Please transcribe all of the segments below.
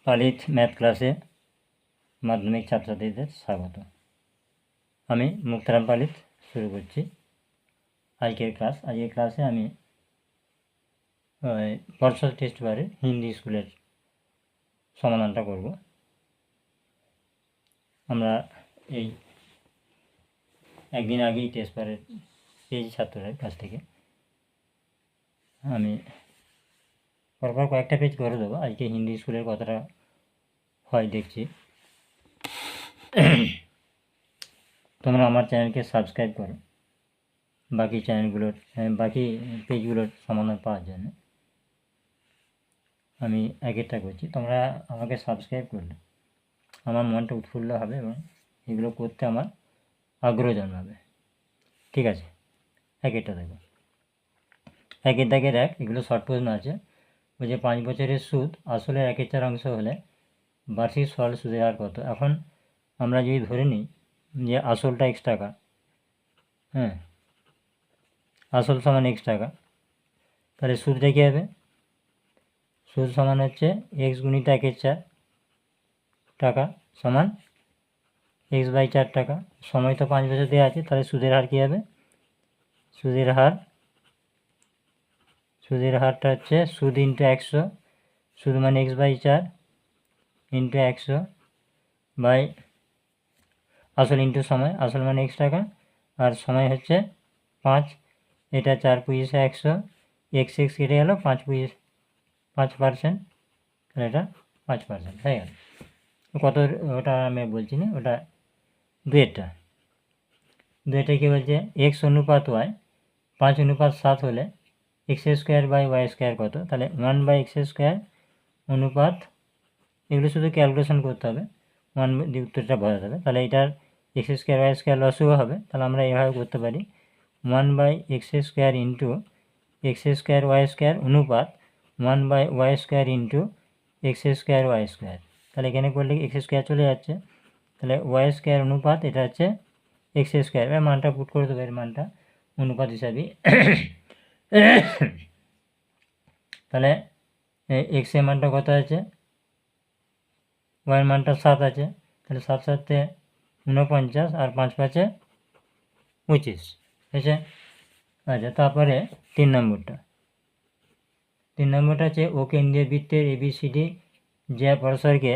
পালিত ম্যাথ ক্লাসে মাধ্যমিক ছাত্রছাত্রীদের স্বাগত। আমি মুক্তারাম পালিত শুরু করছি আজকের ক্লাসে আমি পর্ষদ টেস্ট বারের হিন্দি স্কুলের সমাধানটা করব। আমরা এই একদিন আগেই টেস্ট বারের পেয়েছি ছাত্রদের কাছ থেকে। আমি পরপর কয়েকটা পেজ করে দেবো। আজকে হিন্দি স্কুলের কতটা হয় দেখছি। তোমরা আমার চ্যানেলকে সাবস্ক্রাইব করো বাকি পেজগুলোর সমাধান পাওয়ার জন্য। আমি একটা করছি, তোমরা আমাকে সাবস্ক্রাইব করলে আমার মনটা উৎফুল্ল হবে এবং এগুলো করতে আমার আগ্রহ জন্মাবে। ঠিক আছে, একটা দেখো। দাগের 1, এগুলো শর্ট প্রশ্ন আছে। বলছে 5 বছরের সুদ আসলের 1/4 অংশ হলে বার্ষিক সরল সুদের হার কত? এখন আমরা যদি ধরে নিই যে আসলটা x টাকা, হ্যাঁ, আসল সমান x টাকা, তাহলে সুদটা কী হবে? সুদ সমান হচ্ছে x গুণিত 1/4 টাকা সমান x/4 টাকা। সময় তো 5 বছর দেওয়া আছে, তাহলে সুদের হার কী হবে? সুদের হারটা হচ্ছে সুদ ইন্টু 100, সুদ মানে x/4 ইন্টু 100 বাই আসল ইন্টু সময়। আসল মানে x টাকা আর সময় হচ্ছে 5। এটা 4 পয়সা 100, x কেটে গেল 5%, তাহলে এটা 5% হয়ে গেল। কত ওটা আমি বলছি না, ওটা দুয়েরটা কী বলছে? x অনুপাত y 5:7 হলে x²/y² কত? তাহলে 1/x² অনুপাত, এগুলো শুধু ক্যালকুলেশন করতে হবে, 1 দিয়ে উত্তরটা বোঝাতে হবে। তাহলে এটার x²/y² লসও হবে, তাহলে আমরা এভাবে করতে পারি 1/x² ইন্টু x²/y² অনুপাত 1/y² ইন্টু x²/y²। তাহলে এখানে করলে x² চলে যাচ্ছে, তাহলে y² অনুপাত এটা হচ্ছে x²। এবার মানটা পুট করে দেবো, এর মানটা অনুপাত হিসাবে। তাহলে x এর মানটা কত আছে? y এর মানটা 7 আছে, তাহলে 7 7 49 আর 5 5 25 হয়েছে। আচ্ছা, তারপরে 3 নম্বরটা হচ্ছে ও কেন্দ্রীয় বৃত্তের ABCD যে পরস্পরকে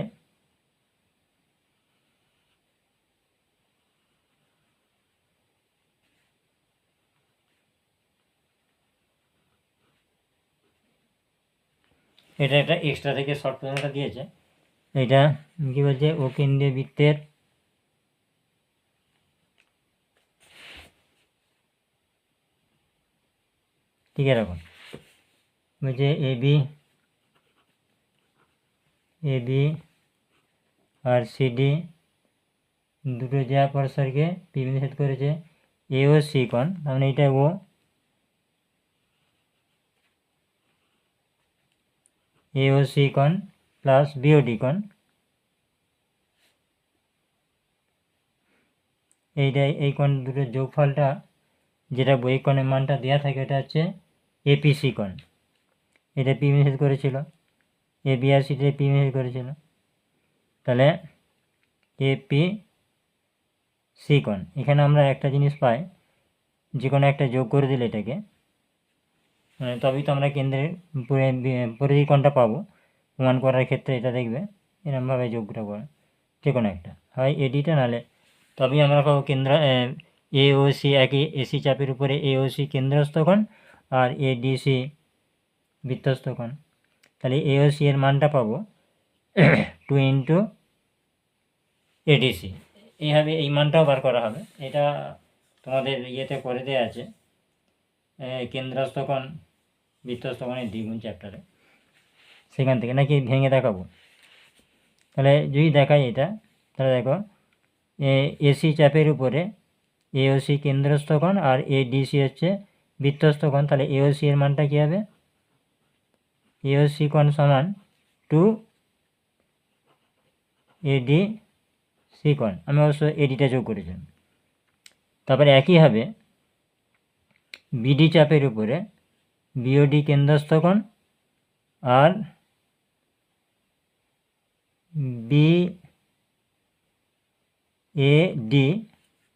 এটা একটা এক্সট্রা থেকে শর্ট প্রশ্নটা দিয়েছে। এটা কী বলছে? ও কেন্দ্রীয় বৃত্তের ঠিক এরকম বলছে AB আর CD দুটো যা পরস্পরকে বিভেদ করেছে A ও C কোণ, মানে এটা ও, A ও C কোণ প্লাস BOD কোণ, এই কোণ দুটোর যোগফলটা যেটা বই কোণের মানটা দেওয়া থাকে এটা হচ্ছে APC কোণ। এটা বিভেদ করেছিল, AB আর CD বিভেদ করেছিল, তাহলে APC কোণ। এখানে আমরা একটা জিনিস পাই, যে কোনো একটা যোগ করে দিলে এটাকে, মানে তবেই তো আমরা কেন্দ্রের পরিধি কোণটা পাবো। প্রমাণ করার ক্ষেত্রে এটা দেখবে এরকমভাবে যোগটা করে, যে কোনো একটা হয় এডিটা, নাহলে তবেই আমরা পাবো কেন্দ্র AOC একই AC চাপের উপরে AOC কেন্দ্রস্থ কোণ আর ADC বৃত্তস্থ কোণ। তাহলে AOC এর মানটা পাবো 2 ইন্টু ADC। এইভাবে এই মানটাও বার করা হবে। এটা তোমাদের ইয়েতে করে দেওয়া আছে, কেন্দ্রস্থ কোণ বৃত্তস্থ কোণের দ্বিগুণ চ্যাপ্টারে, সেখান থেকে নাকি ভেঙে দেখাবো। তাহলে যদি দেখাই এটা, তাহলে দেখো AC চাপের উপরে AOC কেন্দ্রস্থ কোণ আর ADC হচ্ছে বৃত্তস্থ কোণ। তাহলে AOC এর মানটা কী হবে? AOC কোণ সমান 2 ADC কোণ। আমি অবশ্য এডিটা যোগ করেছিলাম। তারপরে একইভাবে BD চাপের উপরে BOD কেন্দ্রস্থ কোণ আর বি এ ডি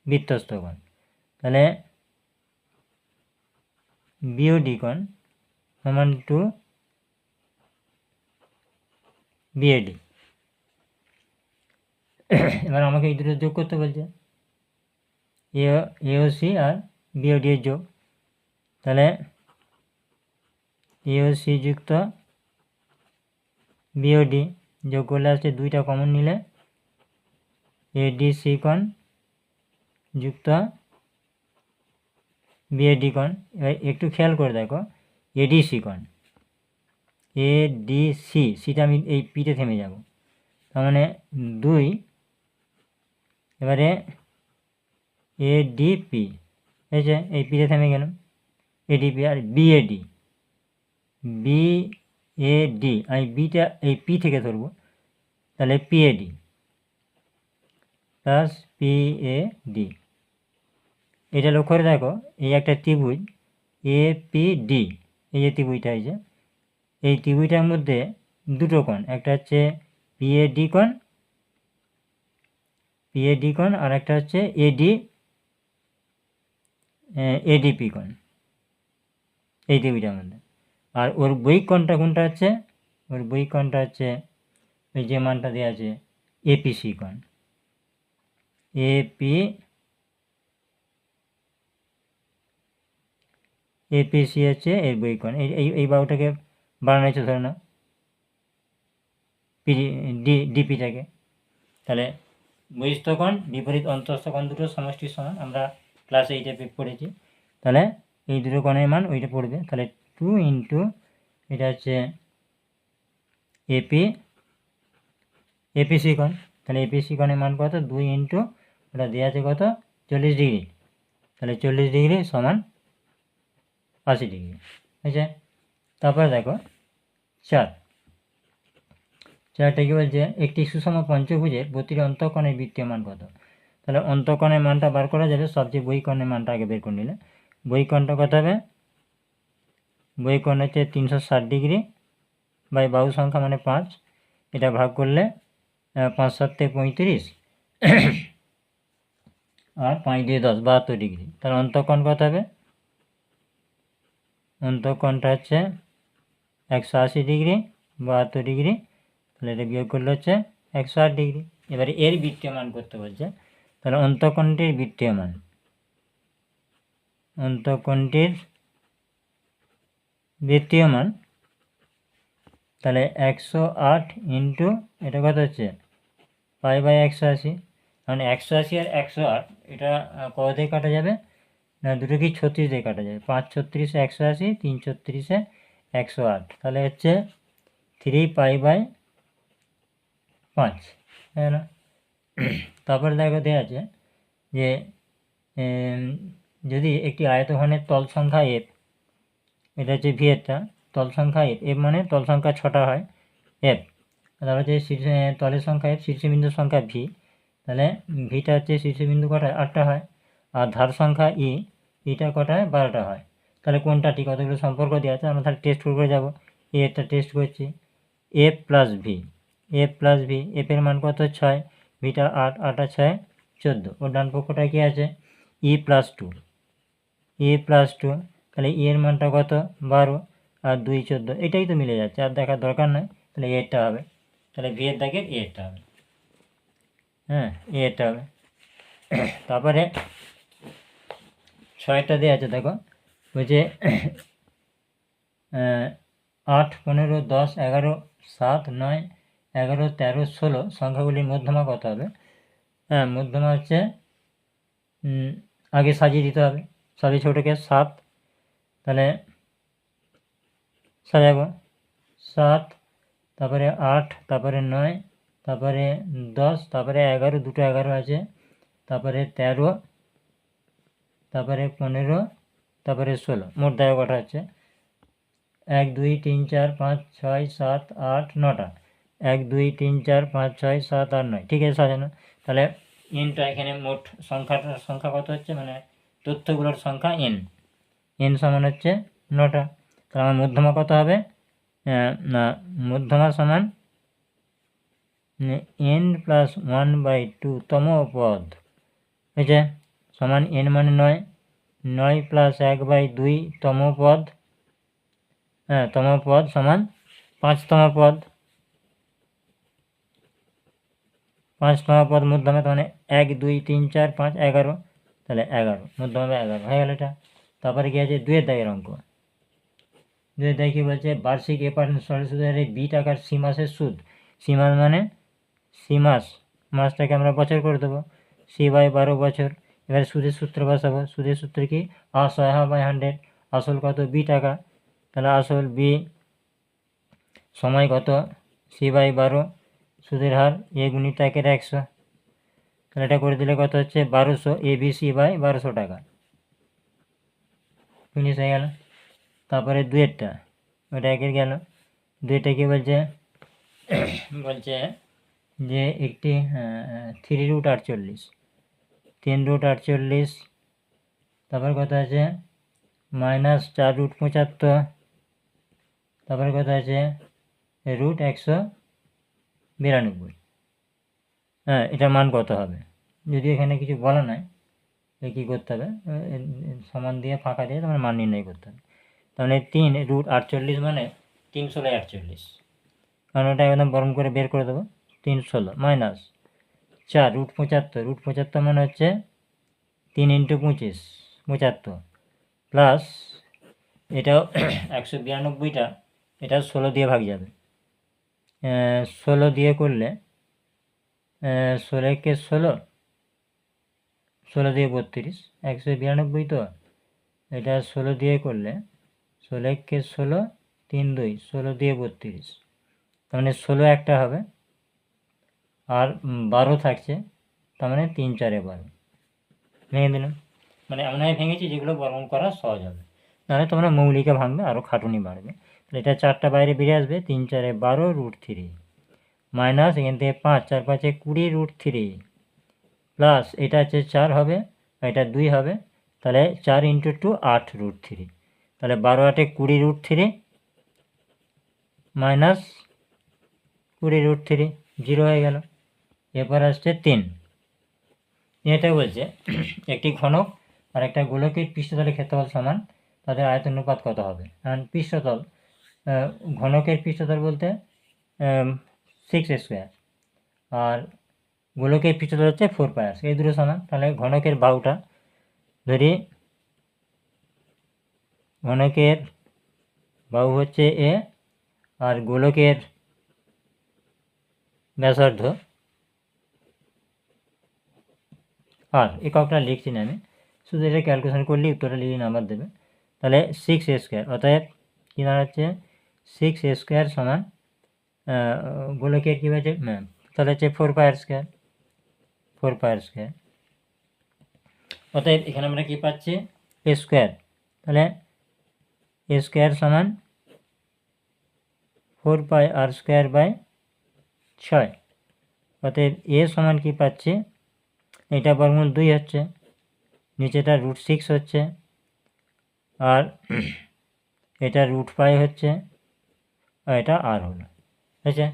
বৃত্তস্থ কোণ, তাহলে বিওডি কোণ সমান টু বিএডি। এবার আমাকে এই দুটো যোগ করতে বলছে, এওসি আর বিওডি এর যোগ, তাহলে এওসি যুক্ত বিওডি যোগ করলে আসছে দুইটা কমন নিলে এডিসি কোণ যুক্ত বিএডি কোণ। এবার একটু খেয়াল করে দেখো, এডিসি কোণ, এডিসি, সিটা আমি এই পিতে থেমে যাব, তার মানে 2, এবারে এডিপি, এই যে এই পিতে থেমে গেলাম, এডিপি আর বিএডি, বিএডি আমি বিটা এই পি থেকে ধরবো, তাহলে পিএডি প্লাস পিএডি। এটা লক্ষ্য করে দেখো, এই একটা ত্রিভুজ এপিডি, এই যে ত্রিভুজটা আছে, এই ত্রিভুজটার মধ্যে দুটো কোণ, একটা হচ্ছে পিএডি কোণ, আর একটা হচ্ছে এডিপি কোণ, এই ত্রিভুজটার মধ্যে। আর ওর বৈক কোণটা কোনটা হচ্ছে, ওর বৈক কোণটা হচ্ছে ওই যে মানটা দেওয়া আছে এপিসি কোণ, এপিসি হচ্ছে এর বৈক কোণ। এই বাহুটাকে বাড়ানো হয়েছে ধরে নাও ডিপিটাকে, তাহলে বহিস্থ কোণ বিপরীত অন্তঃস্থ কোণ দুটো সমষ্টির সমান, আমরা ক্লাস 8-এ পড়েছি। তাহলে এই দুটো কোণের মান ওইটা পড়বে, তাহলে 2 ইন্টু এটা হচ্ছে এপিসি কোণ, তাহলে এপিসি কোণের মান কত, 2 ইন্টু ওটা দেওয়া আছে কত 40 ডিগ্রি, তাহলে 40 ডিগ্রি সমান 80 ডিগ্রি হয়েছে। তারপরে দেখো চারটা কি বলছে, একটি সুষম পঞ্চভুজের প্রতিটি অন্তঃকোণের বৃত্তীয় মান কত। তাহলে অন্তঃকোণের মানটা বার করা যাবে, সবচেয়ে বহিঃকোণের মানটা আগে বের করে নিলে, বহিঃকোণটা কত হবে, বহিঃকোণ হচ্ছে 360 ডিগ্রি বাই বাহু সংখ্যা মানে 5, এটা ভাগ করলে 5 7 35 আর 5 দিয়ে 10, 72 ডিগ্রি। তাহলে অন্তঃকোণ কত হবে, অন্তঃকোণটা হচ্ছে 180 ডিগ্রি, 72 ডিগ্রি, তাহলে এটা বিয়োগ করলে হচ্ছে 108 ডিগ্রি। এবারে এর বৃত্তীয় মান করতে বলছে, তাহলে অন্তঃকোণটির বৃত্তীয় মান, অন্তঃকোণটির বৃত্তীয় মান, তাহলে 108 ইন্টু এটা কত হচ্ছে পাই বাই 180, মানে 180 আর 108 এটা কত দিয়ে কাটা যাবে না, দুটো কি 36 দিয়ে কাটা যাবে, 5 36 180, 3 36 108, তাহলে হচ্ছে 3 পাই বাই 5, তাই না। তারপরে দেখো দেওয়া আছে যে যদি একটি আয়তঘনের তল সংখ্যা এফ, এটা হচ্ছে ভি এরটা, তল সংখ্যা এফ মানে তল সংখ্যা 6টা হয় এফ, তারপর হচ্ছে তলের সংখ্যা এফ, শীর্ষবিন্দুর সংখ্যা ভি, তাহলে ভিটা হচ্ছে শীর্ষবিন্দু কটায় 8টা হয়, আর ধার সংখ্যা ইটা কটায় 12টা হয়। তাহলে কোনটা ঠিক, কতগুলো সম্পর্ক দেওয়া আছে, আমরা তাহলে টেস্ট করে যাবো, এটা টেস্ট করছি, এফ প্লাস ভি, এফের মান কত 6, ভিটা 8, 8 আর 6 14, ওর ডান পক্ষটা কি আছে ই প্লাস 2, তাহলে এর মানটা কত 12 আর 2 14, এটাই তো মিলে যাচ্ছে, আর দেখার দরকার নাই, তাহলে এরটা হবে, তাহলে ভি এর দাগের এরটা হবে, হ্যাঁ এরটা হবে। তারপরে 6টা দেওয়া আছে, দেখো বলছে 8 15 10 11 7 9 11 13 16 সংখ্যাগুলির মধ্যমা কত হবে। হ্যাঁ মধ্যমা হচ্ছে আগে সাজিয়ে দিতে হবে, সবই ছোটোকে 7, তাহলে সাজাবো 7, তারপরে 8, তারপরে 9, তারপরে 10, তারপরে 11, দুটো 11 আছে, তারপরে 13, তারপরে 15, তারপরে 16, মোট দেখো কটা হচ্ছে 1 2 3 4 5 6 7 8 9টা, 1 2 3 4 5 6 7 8 9, ঠিক আছে সাজানো। তাহলে এনটা এখানে মোট সংখ্যা কত হচ্ছে, মানে তথ্যগুলোর সংখ্যা এন সমান হচ্ছে 9টা, তাহলে আমার মধ্যমা কত হবে না, মধ্যমা সমান n প্লাস 1/2 তম পদ হয়েছে সমান n মানে 9, 9 প্লাস 1/2 তম পদ, তম পদ সমান 5তম পদ, 5তম পদ মধ্যমে মানে 1 2 3 4 5 11, তাহলে 11 মধ্যমে 11 হয়ে গেল এটা। তারপরে কি আছে 2 দাগের অঙ্ক, 2 দাগে কি বলছে বার্ষিক A% সরল সুদের বি টাকার সি মাসের সুদ, সি মাস মানে সি মাস, মাসটাকে আমরা বছর করে দেবো, সি বাই 12 বছর। এবার সুদের সূত্র বসাবো, সুদের সূত্র কি r/100, আসল কত বি টাকা, তাহলে আসল বি সময় কত সি বাই 12, সুদের হার এ গুণিত 1/100, তাহলে এটা করে দিলে কত হচ্ছে 1200 ABC বাই 1200 টাকা, ফিনিশ হয়ে গেল। তারপরে দুয়েরটা, ওটা একের গেল। দুইটা কি বলছে বলছে যে একটি 3√48, 3√48, তারপর কত আছে -4√75, তারপরে কত আছে √192। এটা মান কত হবে, যদি এখানে কিছু বলা নাই কী করতে হবে, সমান দিয়ে ফাঁকা দিয়ে তোমার মান নির্ণয় করতে হবে। তাহলে 3√48 মানে 316, কারণ ওটা একদম বরং করে বের করে দেবো, 316 মাইনাস 4√75, √75 মানে হচ্ছে 3 × 25 75, প্লাস এটাও 192টা, এটা 16 দিয়ে ভাগ যাবে, 16 দিয়ে করলে 16 কে 16, 16 দিয়ে 32, 192 তো, এটা 16 দিয়ে করলে 16 কে 16, 3 2, 16 দিয়ে 32, তার মানে 16 একটা হবে, আর 12 থাকছে, তার মানে 3 4 12 ভেঙে দিলাম। মানে এমনভাবে ভেঙেছি যেগুলো বর্গমূল করা সহজ হবে, নাহলে তোমরা মৌলিকে ভাঙবে আরও খাটুনি বাড়বে। তাহলে এটা 4টা বাইরে বেরিয়ে আসবে, 3 4 12 √3, মাইনাস এখান থেকে 5 4 5 20 √3, প্লাস এটা হচ্ছে 4 হবে, এটা 2 হবে, তাহলে 4 × 2 8 √3, তাহলে 12 8 20 √3, মাইনাস 20 √3, 0 হয়ে গেল। এরপর আসছে 3, এটা বলছে একটি ঘনক আর একটা গোলকের পৃষ্ঠতলের ক্ষেত্রফল সমান, তাদের আয়তন অনুপাত কত হবে। কারণ পৃষ্ঠতল, ঘনকের পৃষ্ঠতল বলতে 6 স্কোয়ার, আর গোলকের পৃষ্ঠতল হচ্ছে 4πr, এই দুটো সমান। তাহলে ঘনকের বাহুটা ধরি, ঘনকের বাহু হচ্ছে এ, আর গোলকের ব্যাসার্ধ আর, এককটা লিখছি না আমি, শুধু এটা ক্যালকুলেশন করলে উত্তরটা লিখে নাম্বার দেবে। তাহলে 6 অতএব কী দাঁড়াচ্ছে 6 সমান গোলকের কী হয়েছে, তাহলে হচ্ছে 4πr², 4πr²। অতএব এখানে আমরা কী পাচ্ছি a স্কোয়ার, তাহলে a স্কোয়ার সমান 4πr²/6। অতএব a সমান কী পাচ্ছি, এটা বর্গমূল 2 হচ্ছে, নিচেটা √6 হচ্ছে, আর এটা √π হচ্ছে, আর এটা আর হলো, হয়েছে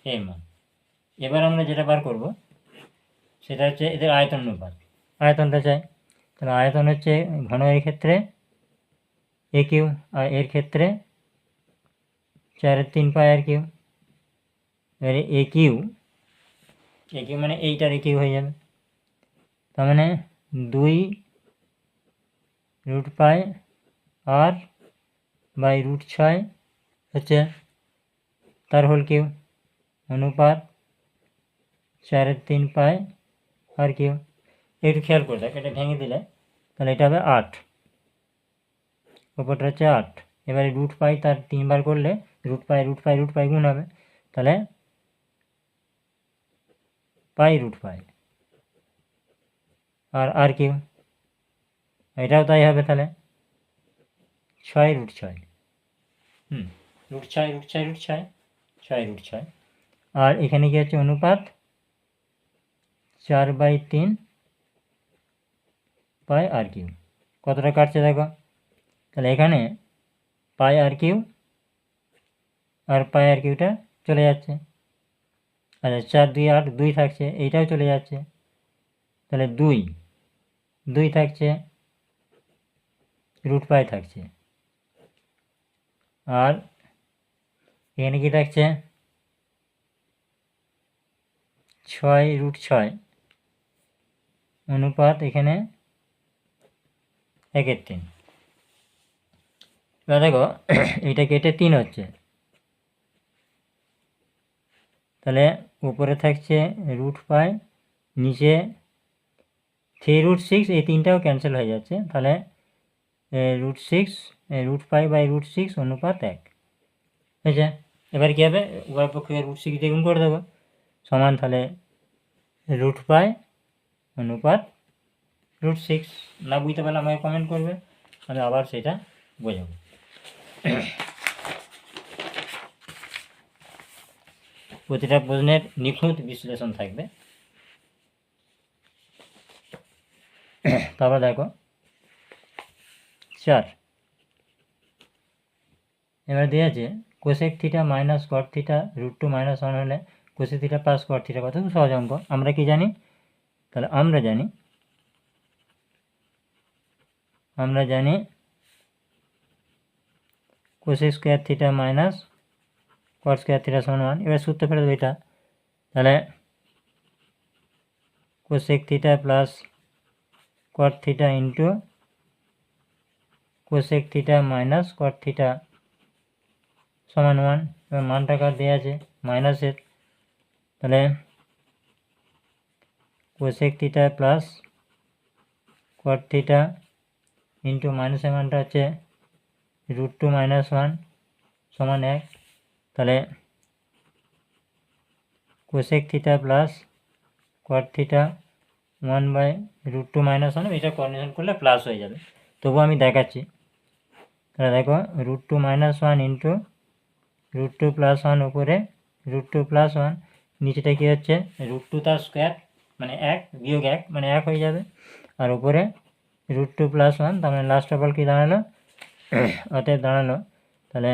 এই মান। এবার আমরা যেটা বার করব সেটা হচ্ছে এদের আয়তন অনুপাত, আয়তনটা চাই। তাহলে আয়তন হচ্ছে ঘনকের ক্ষেত্রে AQ, আর এর ক্ষেত্রে 4/3πr²। এবারে AQ মানে এইটার AQ হয়ে যাবে, তার মানে 2√πr/6 হচ্ছে তার হোল কিউ, অনুপাত 4/3πr²। একটু খেয়াল করে দেখ, এটা ভেঙে দিলে তাহলে এটা হবে 8, ওপরটা হচ্ছে 8। এবারে √π তার 3 বার করলে √π গুণ হবে, তাহলে π√π, আর কিউ এটাও তাই হবে, তাহলে 6√6, √6 6√6, আর এখানে কি হচ্ছে অনুপাত 4/3πr²। কতটা কাটছে দেখো, তাহলে এখানে πr³ আর πr³ চলে যাচ্ছে, আচ্ছা 4 2 8 2 থাকছে, এইটাও চলে যাচ্ছে, তাহলে 2 2 থাকছে, রুট পাই থাকছে, আর এখানে কি থাকছে 6 রুট 6 অনুপাত এখানে 1/3। এবার দেখো এইটা কেটে 3 হচ্ছে, তাহলে উপরে থাকছে রুট পাই, নিচে 3 রুট 6, এই 3টাও ক্যান্সেল হয়ে যাচ্ছে, তাহলে root 6 root pi by root 6 অনুপাত 1 হয়েছে। এবার কী হবে, উভয় পক্ষকে রুট 6 দিয়ে গুণ করে দেবো, সমান তাহলে রুট পাই অনুপাত রুট 6। না বুঝতে পারলে আমাকে কমেন্ট করবে, আমি আবার সেটা বোঝাবো। প্রতিটা প্রশ্নের নিখুঁত বিশ্লেষণ থাকবে। তারপর দেখো 4, এবার দিয়েছে cosec theta minus cot theta root 2 minus 1 হলে cosec theta plus cot theta কত? খুব সহজ অঙ্ক। আমরা কি জানি? তাহলে আমরা জানি cosec square theta minus cot square theta সমান 1। এবার সূত্র ফেলে দেবো এটা, তাহলে cosec theta plus cot theta into cosec theta minus cot theta সমান 1। এবার মানটা কার দেওয়া আছে মাইনাসের, তাহলে cosec theta plus cot theta into মাইনাসের মানটা হচ্ছে রুট 2 মাইনাস 1 সমান 1। তাহলে cosec theta plus cot theta 1 by root 2 minus 1, এটা কন্ডিশন করলে প্লাস হয়ে যাবে, তবু আমি দেখাচ্ছি। তাহলে দেখো root 2 minus 1 into root 2 plus 1 উপরে রুট 2 প্লাস 1, নিচেটা কী হচ্ছে রুট 2 তার স্কোয়ার মানে 1 বিয়োগ 1 মানে 1 হয়ে যাবে, আর উপরে রুট 2 প্লাস 1, তার মানে লাস্ট অফ অল কী দাঁড়ালো, অতএব দাঁড়ালো তাহলে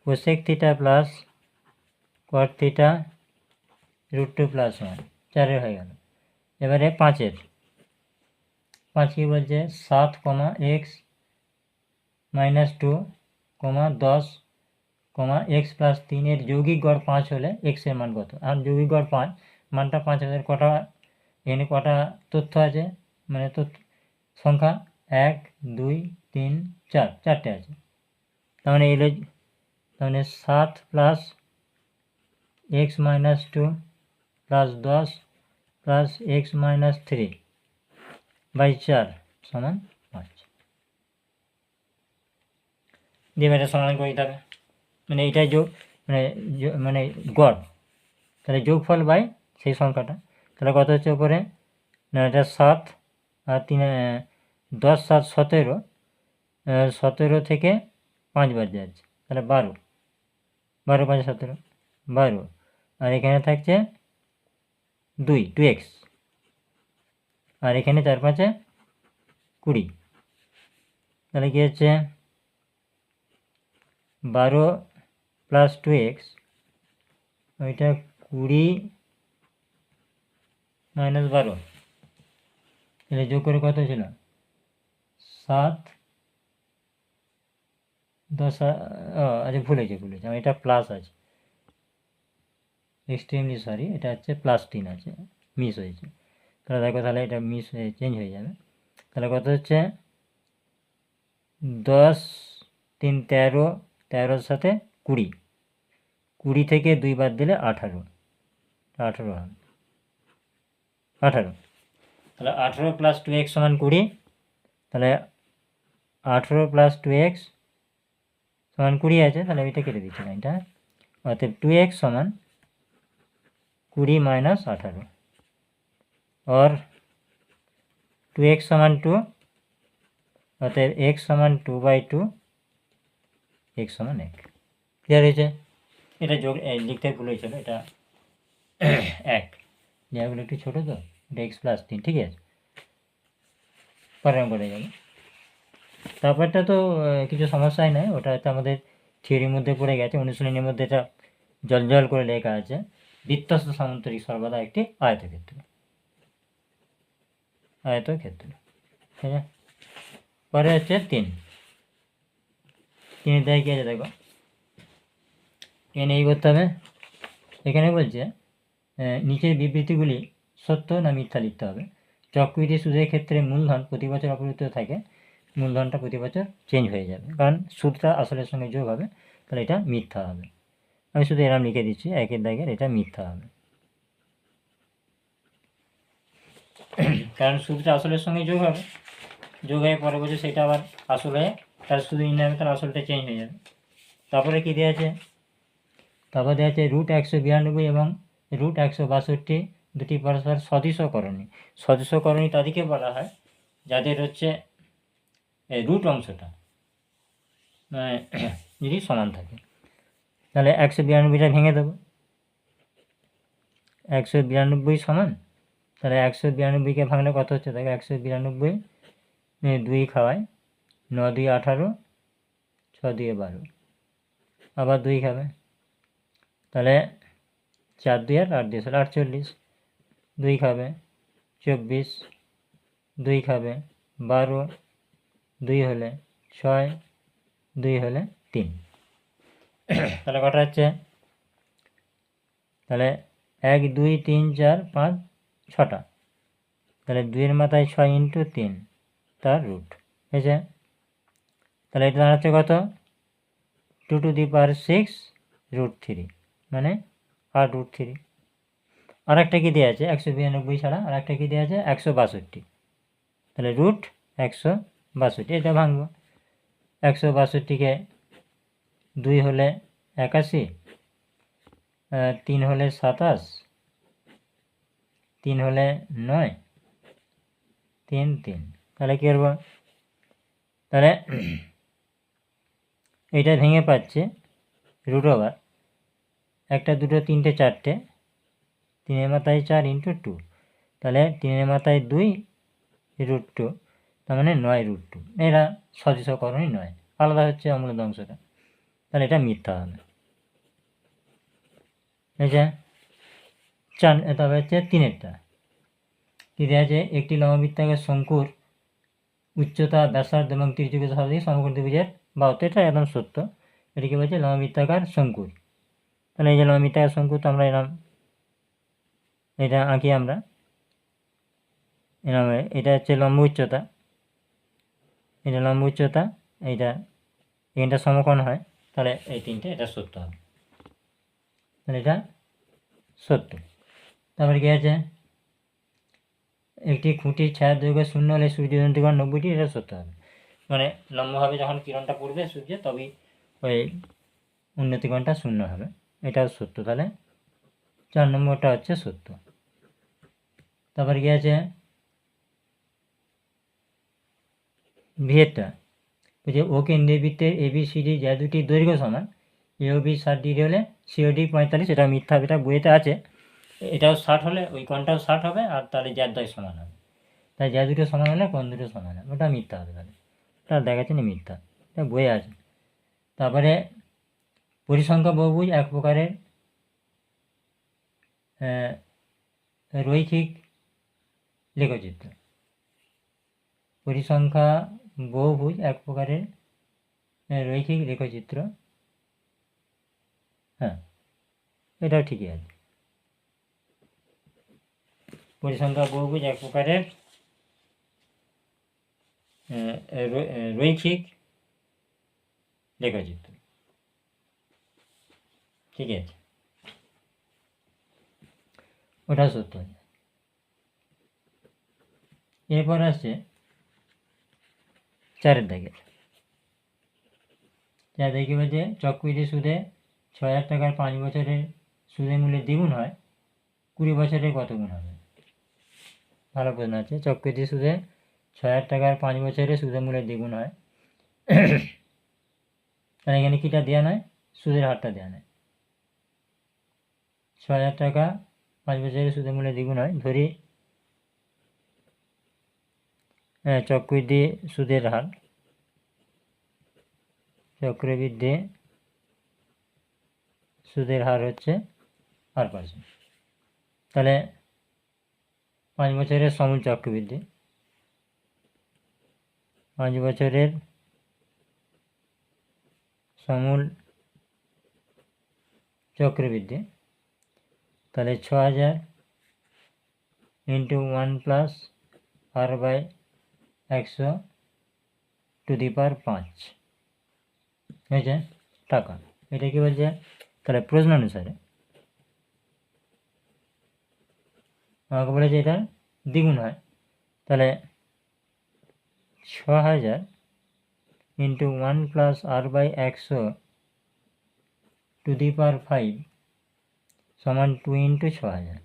cosec theta plus cot theta root 2 plus 1, 4 হয়ে গেল। এবারে 5 কি বলছে 7, এক্স মাইনাস 2, 10, এক্স প্লাস 3 এর যৌগিক গড় 5 হলে এক্সের মান কত? আর যৌগিক গড় 5, মানটা 5 হাজার, কটা এখানে কটা তথ্য আছে মানে তথ্য সংখ্যা 1 2 3 4, 4টে আছে, তার মানে এলো, তার মানে 7 plus x minus 2 plus 10 plus x minus 3 by 4 সমান 5। দিয়ে এটা সমাধান করে দিতে হবে, মানে এইটাই যোগ মানে গড়, তাহলে যোগফল বাই সেই সংখ্যাটা, তাহলে কত হচ্ছে উপরে না এটা 7 আর 3 10 7 17, 17 থেকে 5 বাদ যাচ্ছে, তাহলে 12, 5 17 12, আর এখানে থাকছে 2x, আর এখানে 4 5 20, তাহলে কি হচ্ছে 12 প্লাস 2x, ওইটা 20 মাইনাস 12, তাহলে যোগ করে কত ছিল 7 10, আচ্ছা ভুল হয়েছে, এটা প্লাস আছে, এক্সট্রিমলি সরি, এটা হচ্ছে প্লাস 3 আছে, মিস হয়েছে, তাহলে দেখো তাহলে এটা মিস হয়ে চেঞ্জ হয়ে যাবে, তাহলে কত হচ্ছে 10 3 13, 13 সাথে 20, 20 থেকে 2 বাদ দিলে 18 হবে 18, তাহলে 18 প্লাস 2x সমান 20, তাহলে 18 প্লাস 2x সমান 20 আছে, তাহলে এটা কেটে দিচ্ছি লাইনটা, অর্থাৎ 2x সমান 20 মাইনাস 18, और 2x সমান 2, অর্থাৎ x সমান 2/2, x সমান 1। ক্লিয়ার হয়েছে? এটা যোগ লিখতে ভুল হয়েছিল, এটা 1, জায়গাগুলো একটু ছোটো তো, এটা x প্লাস 3, ঠিক আছে, পরের করে যাবে। তারপরটা তো কিছু সমস্যাই নাই, ওটা হয়তো আমাদের থিওরির মধ্যে পড়ে গেছে, অনুশীলনীর মধ্যে এটা জল করে লেখা আছে, বৃত্তস্থ সামান্তরিক সর্বদা একটি আয়তক্ষেত্র। ঠিক আছে। পরে হচ্ছে 3 দেয় কি আছে দেখো, এই করতে হবে। এখানে বলছে নিচের বিবৃতিগুলি সত্য না মিথ্যা লিখতে হবে। চক্রবৃদ্ধি সুদের ক্ষেত্রে মূলধন প্রতি বছর অপরিবর্তিত থাকে, মূলধনটা প্রতি বছর চেঞ্জ হয়ে যাবে, কারণ সুদটা আসলের সঙ্গে যোগ হবে, তাহলে এটা মিথ্যা হবে। আমি শুধু এরকম লিখে দিচ্ছি, একের দাগের এটা মিথ্যা হবে, কারণ সুদটা আসলের সঙ্গে যোগ হবে, যোগ হয়ে পরে বছর সেটা আবার আসল হয়ে তার শুধু নির্ণয় হবে, তার আসলটা চেঞ্জ হয়ে যাবে। তারপরে কী দেওয়া আছে, তারপর দেওয়া আছে √192 এবং √162 দুটি পরস্পর সদৃশকরণী। সদৃশকরণী তাদেরকে বলা হয় যাদের হচ্ছে রুট অংশটা যদি সমান থাকে। তাহলে 192টা ভেঙে দেবো, 192 সমান, তাহলে 192কে ভাঙলে কত হচ্ছে দেখো, 192 2 খাওয়ায় 9 2 18, 6 2 12, আবার 2 খাবে, তাহলে 4 2 8 2 48, 2 খাবে 24, 2 খাবে 12, 2 হলে 6, 2 হলে 3, তাহলে কটা হচ্ছে, তাহলে 1 2 3 4 5 6টা, তাহলে 2-এর মাথায় 6 × 3 তার রুট হয়েছে। তাহলে এটা দাঁড়াচ্ছে কত, 2⁻6 √3, মানে 8 √3। আর একটা কী দেওয়া আছে 192 ছাড়া, আর একটা কী দেওয়া আছে 162, তাহলে √162, এটা ভাঙবো। 162কে 2 হলে 81, 3 হলে 27, 3 হলে 9, 3 3, তাহলে কী করবো, তাহলে এটা ভেঙে পাচ্ছে √1, 1 2 3 4টে, 3-এর মাথায় 4 × 2, তাহলে 3-এর মাথায় 2 √2, তার মানে 9 √2। এরা সদৃশকরণই নয়, আলাদা হচ্ছে অমূলদ অংশটা, তাহলে এটা মিথ্যা হবে। তবে হচ্ছে 3-এরটা কী দেওয়া আছে, একটি লম্ববৃত্তাকার শঙ্কুর উচ্চতা, ব্যাসার্ধ এবং তির্যকতা সর্বাধিক সমকোণ ত্রিভুজের বাহুতে, এটা একদম সত্য। এটিকে বলছে লম্ববৃত্তাকার শঙ্কুর। তাহলে এই যে লম্ববৃত্তাকার শঙ্কু, তো আমরা এরকম এটা আঁকি, আমরা এরকম, এটা হচ্ছে লম্ব উচ্চতা, এটা লম্ব উচ্চতা, এখানটা সমকোণ হয়, তাহলে এই 3টে এটা সত্য হবে, তাহলে এটা সত্য। তারপরে কী আছে, একটি খুঁটির ছায়ার দৈর্ঘ্য 0 হলে সূর্যের উন্নতিকোণ 90°, এটা সত্য হবে, মানে লম্বভাবে যখন কিরণটা পড়বে সূর্যে, তবেই ওই উন্নতিকোণটা 0 হবে, এটাও সত্য। তাহলে 4 নম্বরটা হচ্ছে সত্য। তারপরে কী আছে, ভিয়েরটা যে ও কেন্দ্রীয় বৃত্তের ABCD যা দুটি দৈর্ঘ্য সমান, AOB 60° হলে COD 45, এটা মিথ্যা, এটা বইয়েতে আছে, এটাও 60 হলে ওই কোণটাও 60 হবে, আর তাহলে জ্যাদ্দয় সমান হবে, তাই যা দুটো সমান হলে কোণ দুটো সমান হবে, ওটা মিথ্যা হবে, তাহলে ওটা দেখাচ্ছে না মিথ্যা, এটা বইয়ে আছে। তারপরে পরিসংখ্যা বহুভুজ এক প্রকারের রৈখিক লেখচিত্র। পরিসংখ্যা বহুভুজ এক প্রকারের রৈখিক লেখচিত্র, হ্যাঁ এটাও ঠিকই আছে। পরিসংখ্যা বহুভুজ এক প্রকারের রৈখিক লেখচিত্র, ঠিক আছে, ওটা সত্য। এরপর আসছে 4-এর দাগের, 4 দেখি বলছে চক্রবৃদ্ধি সুদে 6,000 টাকার 5 বছরের সুদের মূল্যে দ্বিগুণ হয়, 20 বছরে কত গুণ হবে? ভালো প্রশ্ন আছে। চক্রবৃদ্ধি সুদে 6,000 টাকার 5 বছরে সুদের মূল্যে দ্বিগুণ হয়, তাহলে এখানে কীটা দেওয়া নয়, সুদের হারটা দেওয়া নয়। 6,000 টাকা 5 বছরে সুদের মূল্যে দ্বিগুণ হয়, ধরি চক্রবৃদ্ধি সুদের হার, চক্রবৃদ্ধি সুদের হার হচ্ছে r%। তাহলে 5 বছরের সমূল চক্রবৃদ্ধি, 5 বছরের সমূল চক্রবৃদ্ধি, তাহলে 6000 into 1 plus r/100 to the power 5 হয়েছে টাকা। এটা কি বলছে? তাহলে প্রশ্ন অনুসারে আমাকে বলেছে এটা দ্বিগুণ হয়, তাহলে 6000 into 1 plus r/100 to the power 5 সমান 2 ইন্টু 6000।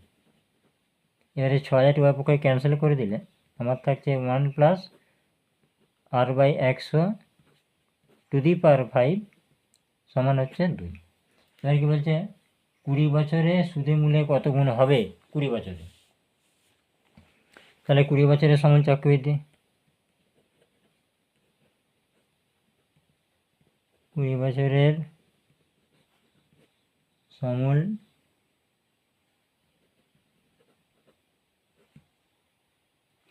এবারে 6000 উভয় পক্ষে ক্যান্সেল করে দিলে আমার থাকছে 1 plus r/100 to the power 5 সমান হচ্ছে 2। এবার কি বলছে? 20 বছরে সুদে মূলে কত গুণ হবে? 20 বছরে, তাহলে 20 বছরের সমূল চক্রবৃদ্ধি, 20 বছরের সমূল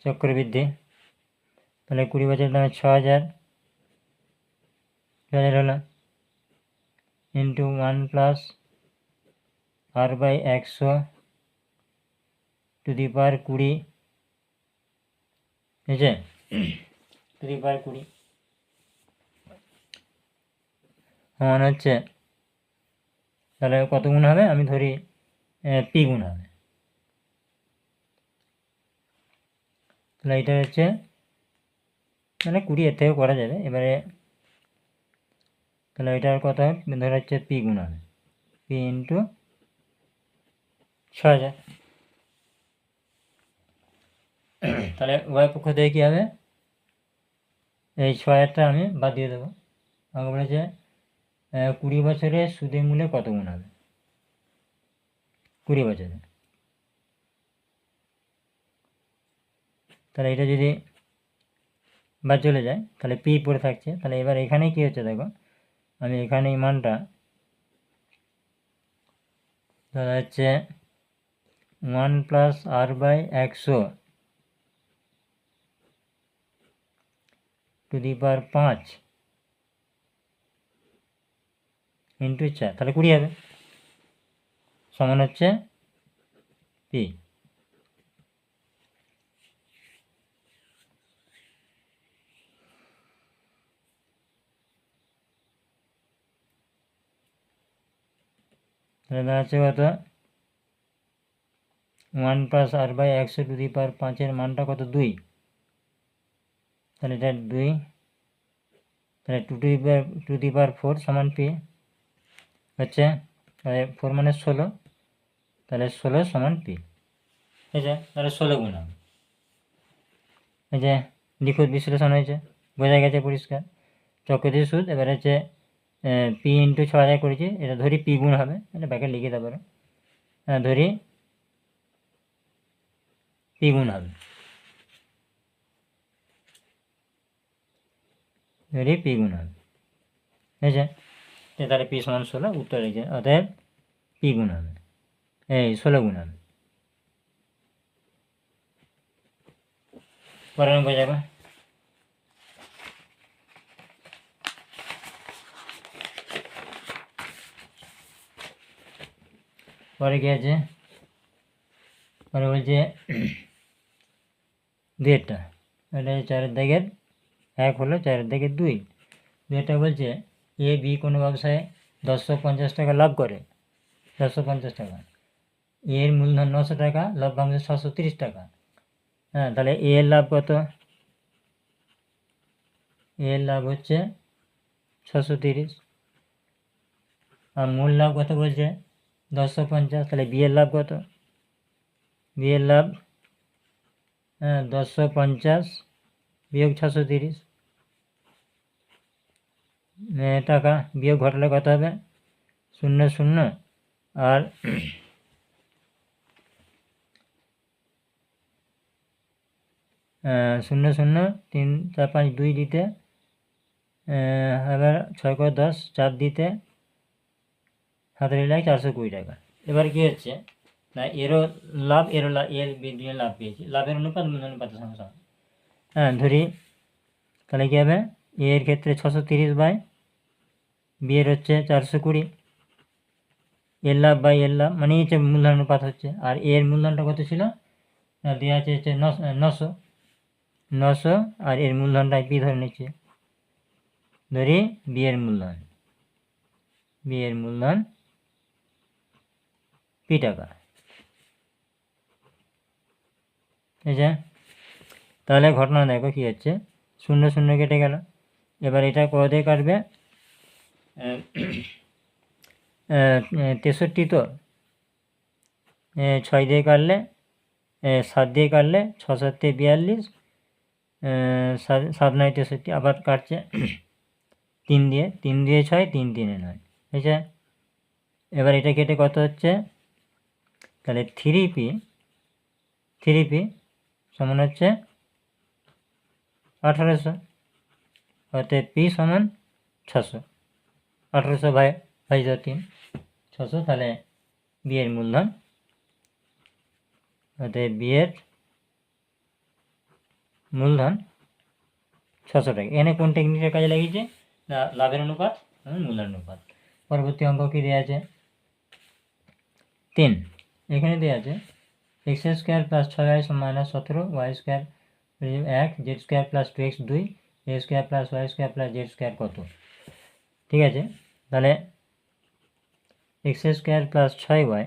চক্রবৃদ্ধি, তাহলে 20 বছরের দামে 6000 হলো into 1 plus r/100 to the power 20, বুঝছে? টু দি পাওয়ার 20 সমান হচ্ছে, তাহলে কত গুণ হবে? আমি ধরি p গুণ হবে। তাহলে এটা হচ্ছে মানে 20, এর থেকেও করা যাবে। এবারে তাহলে এটার কত হবে? ধরা হচ্ছে p গুণ হবে, p ইন্টু 6000। তাহলে উভয় পক্ষ থেকে কী হবে? এই 6000টা আমি বাদ দিয়ে দেবো। আমাকে বলেছে 20 বছরে সুদে মূলে কত গুণ হবে? 20 বছরে, তাহলে এটা যদি বাদ চলে যায় তাহলে পি পড়ে থাকছে। তাহলে এবার এখানে কি হচ্ছে দেখো, আমি এখানে এই মানটা ধরা হচ্ছে 1 plus r/100 to the power 5 into 4, তাহলে 20 হবে, সমান হচ্ছে পি। তাহলে দাঁড়াচ্ছে কত? 1 প্লাস r/100 টু দি পাওয়ার 5-এর মানটা কত? 2। তাহলে এটা 2, তাহলে 2 টু দি পাওয়ার 4 সমান পি হচ্ছে, 4 মানে 16, তাহলে 16 সমান পি। এই যে তাহলে 16 গুণ হবে। এই যে নিখুঁত বিশ্লেষণ হয়েছে, বোঝা গেছে পরিষ্কার। চক্রবৃদ্ধি সুদ এবার হচ্ছে পি ইন্টু 6000 করেছি, এটা ধরি পি গুণ হবে, এটা ব্যাকে লিখে দেবো, ধরি পি গুণ হবে, ধরি পি গুণ হবে, বুঝেছে? তাহলে পি সমান 16, উত্তর লিখছে, অতএব পি গুণ হবে, এই 16 গুণ হবে। পরের অঙ্ক যাবে। পরে কি আছে? পরে বলছে 2টা, এটা 4-এর দাগের 1 হলো 4-এর দাগের 2। 2টা বলছে এ বি কোনো ব্যবসায় 1050 টাকা লাভ করে, 1050 টাকা, এর মূলধন 900 টাকা, লভ্যাংশ 630 টাকা। হ্যাঁ, তাহলে এ এর লাভ কত? এর লাভ হচ্ছে 630, আর মূল লাভ কত বলছে? 1050। তাহলে বি এর লাভ কত? বি এর লাভ 1050 বিয়োগ 630 টাকা, বিয়োগ ঘটালে কত হবে? 0 0, আর 0 0 3 4 5 2 দিতে, এবার 6 করে 10, 4 দিতে 47,420 টাকা। এবার কি হচ্ছে না এরও লাভ এর দুজনের লাভ পেয়েছি, লাভের অনুপাত মূল্য অনুপাতের সঙ্গে সমান। হ্যাঁ ধরি তাহলে কী হবে, এর ক্ষেত্রে 630 বাই বি এর হচ্ছে 420, এর লাভ বাই এর লাভ মানে হচ্ছে মূলধন অনুপাত হচ্ছে। আর এর মূলধনটা কত ছিল না দেওয়া আছে হচ্ছে 900 আর এর মূলধনটা পি ধরে নিচ্ছে, ধরি বি এর মূলধন পি টাকা। ঠিক আছে, তাহলে ঘটনা দেখো কী হচ্ছে, 0 0 কেটে গেল। এবার এটা কত দিয়ে কাটবে, 63 তো 6 দিয়ে কাটলে 7 দিয়ে কাটলে 6 7 42, 7 9 63, আবার কাটছে 3 দিয়ে 6 3 3 9। ঠিক আছে, এবার এটা কেটে কত হচ্ছে, তাহলে 3p সমান হচ্ছে 1800, অর্থাৎ পি সমান 600, 1800 বাই 3 600, তাহলে বিয়ের মূলধন, অর্থাৎ বিয়ের মূলধন 600 টাকা। এখানে কোন টেকনিকের কাজে লাগিয়েছে না লাভের অনুপাত মূলধন অনুপাত। পরবর্তী অঙ্ক কি দেওয়া আছে 3, এখানে দেওয়া আছে x square plus 6y minus 17 y square 1 z square plus 2x 2 a square plus y square plus z square কত। ঠিক আছে, তাহলে x স্কোয়ার প্লাস 6y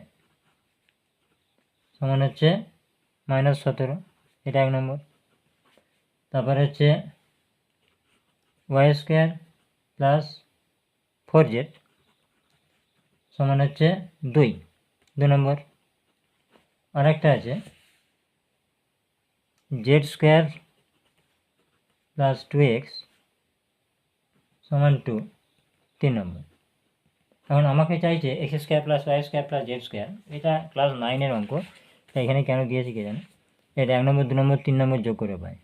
সমান হচ্ছে -17, এটা 1 নম্বর। তারপরে হচ্ছে y স্কোয়ার প্লাস 4z সমান হচ্ছে 2 নম্বর। আরেকটা আছে z স্কোয়ার প্লাস 2x সমান 2, 3 নম্বর। এখন আমাকে চাইছে x square plus y square plus z square, এটা ক্লাস 9-এর অঙ্ক, এখানে কেন দিয়েছি কে জানে। এটা 1 নম্বর 2 নম্বর 3 নম্বর যোগ করে পাই,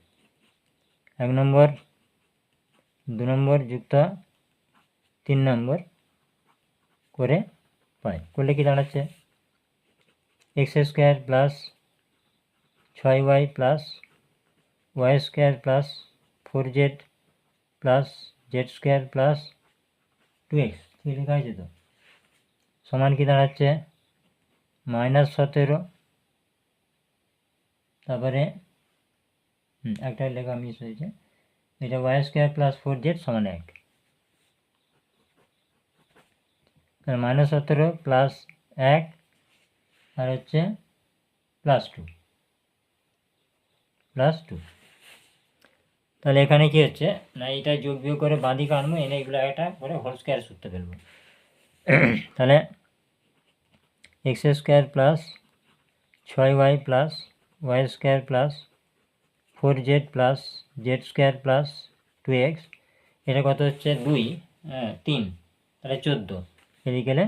1 নম্বর 2 নম্বর যুক্ত 3 নম্বর করে পাই, করলে কি দাঁড়াচ্ছে x square plus 6y plus y square plus 4z plus z square plus 2x, ঠিক লেখা হয়েছে তো, সমান কি দাঁড়াচ্ছে -17। তারপরে একটা লেখা মিস হয়েছে, এটা ওয়াই স্কোয়ার প্লাস 4z সমান 1, -17 প্লাস 1 আর হচ্ছে প্লাস 2। তাহলে এখানে কি হচ্ছে না এটা যোগ বিয়োগ করে বাঁদিকে আনবো, এনে এগুলো একটা করে হোল স্কোয়ার সূত্র ফেলবো। তাহলে x square plus 6y plus y square plus 4z plus z square plus 2x, এটা কত হচ্ছে 2 3, তাহলে 14, এদিকে গেলে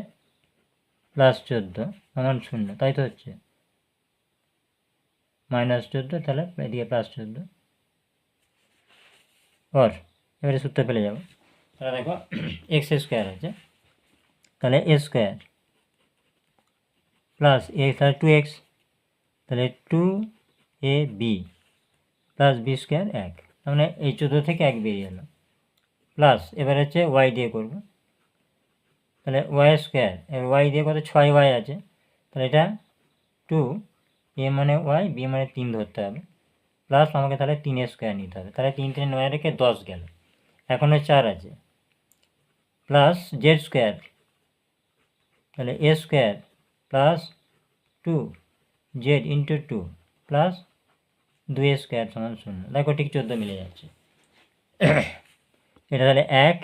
প্লাস 14 সমান 0, তাই তো হচ্ছে -14, তাহলে এদিকে প্লাস 14 और এবারে সূত্র ফেলে যাব। তাহলে দেখো এক্স স্কোয়ার আছে, তাহলে এ স্কোয়ার প্লাস এ তাহলে 2x, তাহলে 2ab প্লাস বি স্কোয়ার 1, তার মানে এই 14 থেকে 1 বেরিয়ে এলো, প্লাস এবার হচ্ছে ওয়াই দিয়ে করব, তাহলে ওয়াই স্কোয়ার, এবার ওয়াই দিয়ে কত 6y আছে, তাহলে এটা 2 এ মানে ওয়াই বি মানে 3 ধরতে হবে, প্লাস আমাকে তাহলে 3 স্কোয়ার নিতে হবে, তাহলে 3 3 9 রেখে 10 গেল, এখনও 4 আছে, প্লাস জেড স্কোয়ার, তাহলে a square plus 2 z into 2 plus 2 square সমান 0, দেখো ঠিক 14 মিলে যাচ্ছে। এটা তাহলে 1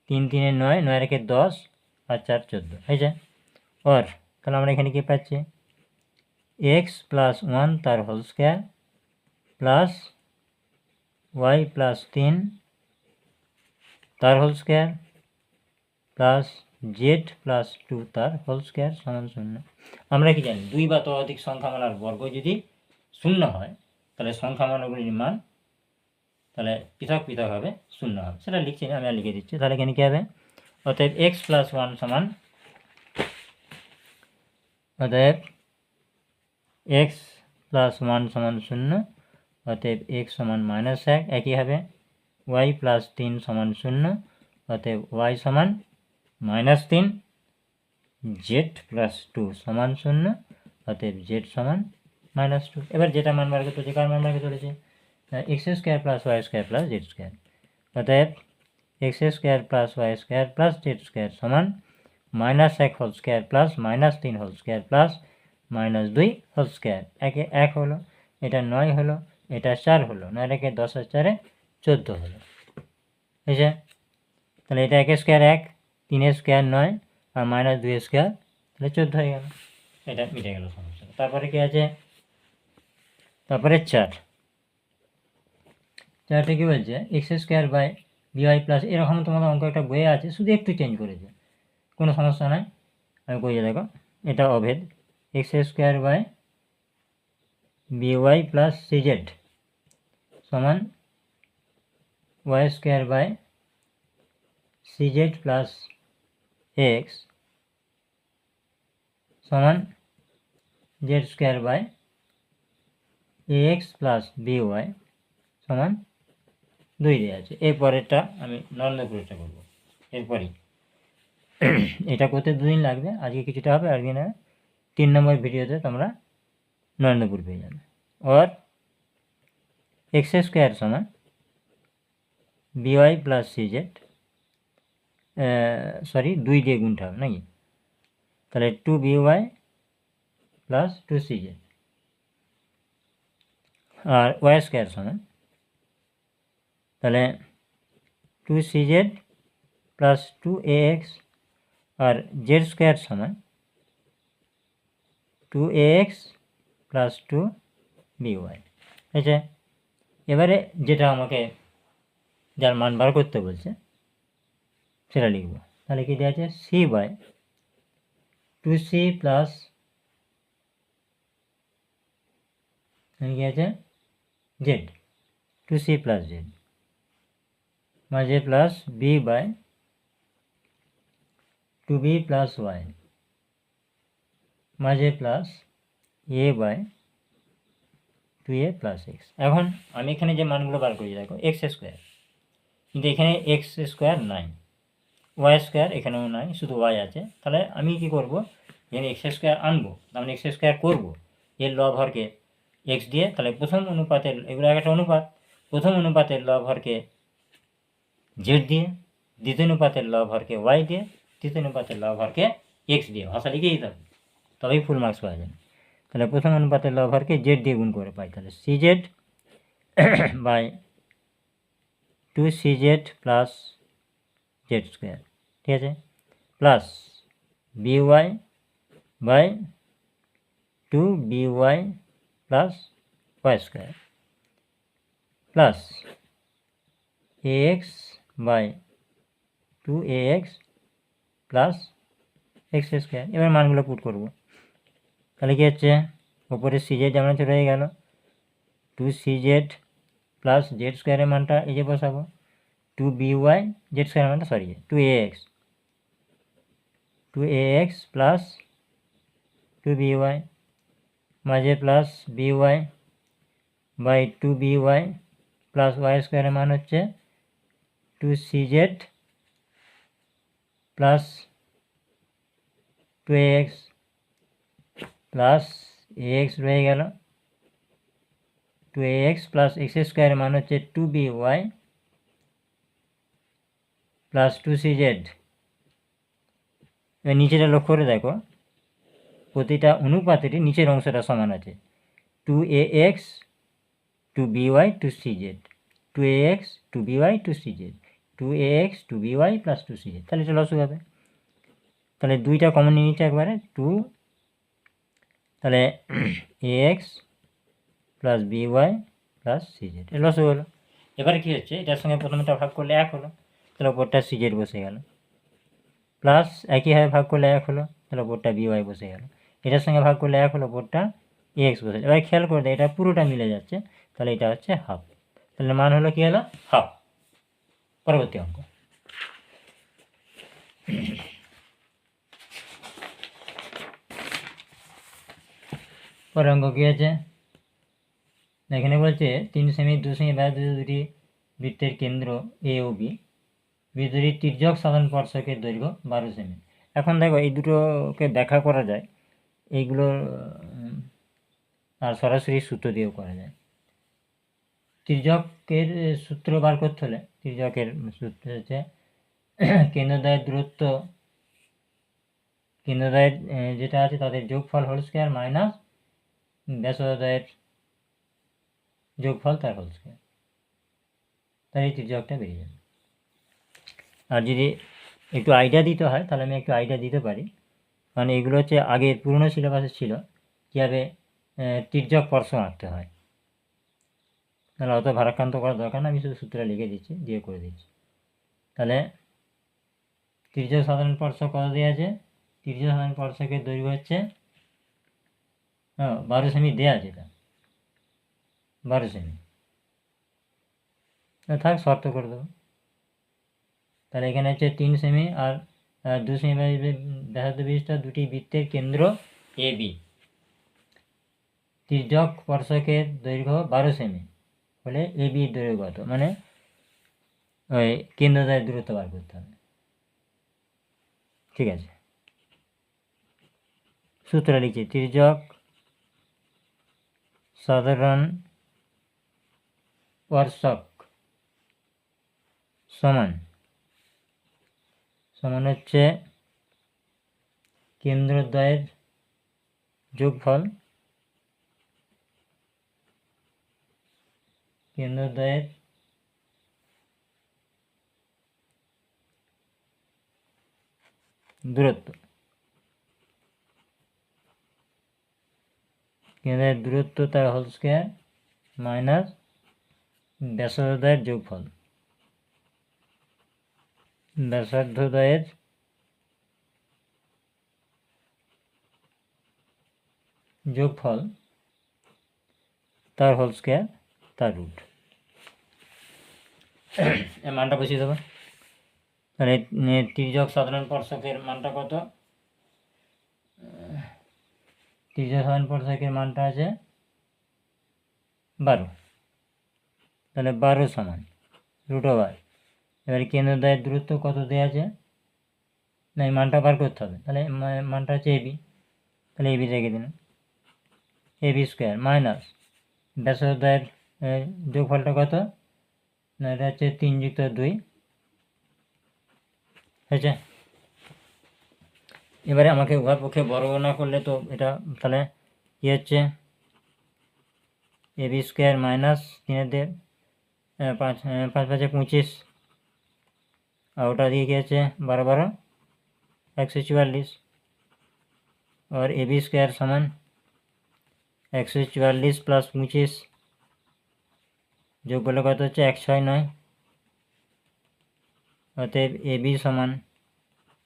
3 3 9 9 রেখে 10 আর 4 14 হয়েছে। और তাহলে আমরা এখানে কি পাচ্ছি এক্স প্লাস 1 তার whole square plus y plus 3 তার whole square plus z plus 2 তার হোল স্কোয়ার সমান 0। আমরা কি জানি 2 বা ততোধিক সংখ্যামালার বর্গ যদি 0 হয় তাহলে সংখ্যামালাগুলির মান তাহলে পৃথক পৃথকভাবে 0 হবে, সেটা লিখছি না, আমি আর লিখে দিচ্ছি। তাহলে এখানে কী হবে, অতএব এক্স প্লাস 1 সমান অতএব এক্স প্লাস ওয়ান সমান শূন্য, অতএব এক্স সমান -1, একই হবে ওয়াই প্লাস 3 সমান শূন্য, অতএব ওয়াই সমান -3, জেড প্লাস 2 সমান শূন্য, অতএব জেড সমান -2। এবার যেটা মান বার করতে হচ্ছে, কার মান বার করতে চলেছে, x square plus y square plus z square. অতএব x square plus y square plus z square সমান -1 whole square plus -3 whole square plus -2 whole square. একে 1 হলো, এটা 9 হলো, এটা 4 হলো, 9 রেখে 10 আর 4 14 হলো। বুঝছে? তাহলে এটা 1 স্কোয়ার 1, 3 স্কোয়ার 9 আর -2 স্কোয়ার, তাহলে 14 হয়ে গেল। এটা মিটে গেল সমস্যা। তারপরে কি আছে, তারপরে 4টা কি বলছে, x square by b y plus, এরকম তোমাদের অঙ্ক একটা বইয়ে আছে, শুধু একটু চেঞ্জ করেছে, কোনো সমস্যা নাই। আমি কইয়ে দেখো, এটা অভেদ, x square by b y plus সিজেড সমান ওয়াই স্কোয়ার বাই সিজেড প্লাস এক্স সমান z square by x plus b y সমান 2 দেওয়া আছে। এরপরেরটা আমি নর্মাল প্রয়োগটা করবো, এরপরই এটা করতে 2 দিন লাগবে, আজকে কিছুটা হবে, আর দিনে 3 নম্বর ভিডিওতে তোমরা নরেন্দ্রপুর পেয়ে যাবে। और एक्स स्क्वायर समान বিওয়াই প্লাস সিজেড, সরি 2 দিয়ে গুণটা হবে নাকি, তাহলে 2 বিওয়াই প্লাস 2 সিজেড, আর ওয়াই স্কোয়ার সমান তাহলে 2 সিজেড প্লাস 2 ax, আর জেড স্কোয়ার সমান 2 ax প্লাস 2 বিওয়াই। আচ্ছা, এবারে যেটা আমাকে যার মান বার করতে বলছে সেটা লিখব। তাহলে কি দেওয়া আছে, সি বাই 2c প্লাস কি আছে জেড, 2c প্লাস জেড মাঝে plus B by 2b plus Y মাঝে plus A by 2a plus X. এখন আমি এখানে যে মানগুলো বার করি দেখো, এক্স স্কোয়ার, কিন্তু এখানে এক্স স্কোয়ার নাই, ওয়াই স্কোয়ার এখানেও নাই, শুধু ওয়াই আছে। তাহলে আমি কি করব, এখানে এক্স স্কোয়ার আনবো, তার মানে এক্স স্কোয়ার করবো এর লব হরকে এক্স দিয়ে, তাহলে প্রথম অনুপাতের, এগুলো একটা অনুপাত, প্রথম অনুপাতের লব হরকে জেড দিয়ে, দ্বিতীয় অনুপাতের লব হরকে ওয়াই দিয়ে, তৃতীয় অনুপাতের লব হরকে এক্স দিয়ে, ভাষা লিখেই দিতে হবে, তবেই ফুল মার্কস পাওয়া যাবে। তাহলে প্রথম অনুপাতের লব হরকে জেড দিয়ে গুণ করে পাই, তাহলে c z by 2 c z plus z square, ঠিক আছে, plus b y by 2 b y plus y square plus ax by 2 ax plus x square. এবার মানগুলো পুট করব, তাহলে কি হচ্ছে, ওপরে সিজেড যেমন চলে গেল, 2 সিজেড প্লাস জেড স্কোয়ারের মানটা এই যে বসাবো, 2 বিওয়াই জেড স্কোয়ারের মানটা সরি 2 ax প্লাস 2 বিওয়াই মাঝে plus b y by 2 b y plus y স্কোয়ারের মান হচ্ছে 2 সিজেড প্লাস 2ax প্লাস ax রয়ে গেল, 2ax প্লাস এক্স স্কোয়ারের মান হচ্ছে 2 বিওয়াই প্লাস 2 সিজেড। এবার নিচেটা লক্ষ্য করে দেখো, প্রতিটা অনুপাতেরই নিচের অংশটা সমান আছে, 2ax 2 by 2 cz, 2ax 2 by 2 cz, 2ax 2 by plus 2 cz, তাহলে এটা লসও হবে। তাহলে দুইটা কমন নিয়ে নিচ্ছে একবারে 2, তাহলে ax plus by plus cz, এটা লসও হলো। এবারে কী হচ্ছে, এটার সঙ্গে প্রথমটা ভাগ করলে 1 হলো, তাহলে ওপরটা cz বসে গেল, প্লাস একইভাবে ভাগ করলে 1 হলো, তাহলে ওপরটা by বসে গেল, এটার সঙ্গে ভাগ করলে 1 হলো, ওপরটা ax বসে। এবার খেয়াল করে দেয়, এটা পুরোটা মিলে যাচ্ছে, তাহলে এটা হচ্ছে হাফ, তাহলে মান হলো কি হলো, হাফ। পরবর্তী অঙ্ক, পরের অঙ্ক কী আছে, এখানে বলছে 3 সেমি 2 সেমি ব্যাসার্ধ দুটি বৃত্তের কেন্দ্র এ ও বি, বৃত্তটির তির্যক সাধারণ স্পর্শকের দৈর্ঘ্য 12 সেমি। এখন দেখো এই দুটোকে ব্যাখ্যা করা যায়, এইগুলো আর সরাসরি সূত্র দিয়েও করা যায়। তির্যকের সূত্র বার করতে হলে তির্যকের সূত্র হচ্ছে কেন্দ্রদ্বয়ের দূরত্ব, কেন্দ্রদ্বয়ের যেটা আছে তাদের যোগফল হোল স্কয়ার মাইনাস ব্যাসার্ধদ্বয়ের যোগফল তার হোল স্কয়ার, তাই এই তির্যকটা বেরিয়ে যাবে। আর যদি একটু আইডিয়া দিতে হয় তাহলে আমি একটু আইডিয়া দিতে পারি, কারণ এগুলো হচ্ছে আগের পুরনো সিলেবাসে ছিল কীভাবে তির্যক স্পর্শ আঁকতে হয়, তাহলে অত ভারাক্রান্ত করার দরকার না, আমি শুধু সূত্রটা লিখে দিচ্ছি, দিয়ে করে দিচ্ছি। তাহলে তির্যক সাধারণ স্পর্শক কত দেওয়া আছে, তির্যক সাধারণ স্পর্শকের দৈর্ঘ্য হচ্ছে 12 সেমি দেওয়া আছে, এটা 12 সেমি থাক, শর্ত করে দেবো। তাহলে এখানে হচ্ছে 3 সেমি আর 2 সেমি ব্যাসার্ধ বিশিষ্ট দুটি বৃত্তের কেন্দ্র এ বি, তির্যক স্পর্শকের দৈর্ঘ্য 12 সেমি হলে এ বি দৈর্ঘ্য কত, মানে ওই কেন্দ্রদ্বয়ের দূরত্ব বার করতে হবে। ঠিক আছে, সূত্র লিখছি, তির্যক সাধারণ স্পর্শক সমান হচ্ছে কেন্দ্রদ্বয়ের যোগফল, কেন্দ্রদ্বয়ের দূরত্ব, কেন্দ্রের দূরত্ব তার হোল স্কয়ার মাইনাস ব্যাসার্ধদ্বয়ের যোগফল, ব্যাসার্ধদ্বয়ের যোগফল তার হোল স্কয়ার তার রুট। এই মানটা বসিয়ে দেবো। তাহলে তির্যক সাধারণ স্পর্শকের মানটা কত, তির্যক সাধারণ স্পর্শকের মানটা আছে 12, তাহলে 12 সমান √/। এবারে কেন্দ্রদ্বয়ের দূরত্ব কত দেওয়া আছে, না এই মানটা বার করতে হবে, তাহলে মানটা হচ্ছে এবি, তাহলে এবি রেখে দিন, এবি স্কোয়ার মাইনাস ব্যাসার্ধদ্বয়ের যোগফলটা কত, না এটা হচ্ছে 3 + 2 হয়েছে। এবারে আমাকে উভয় পক্ষে বর্গনা করলে তো এটা তাহলে কী হচ্ছে, এবি স্কোয়ার মাইনাস 3 5 5 25, আর ওটা দিয়ে কী আছে 12 12 144, और এবি স্কোয়ার সমান 144 + 25 যোগ করলে কত হচ্ছে 169, অতএব এবি সমান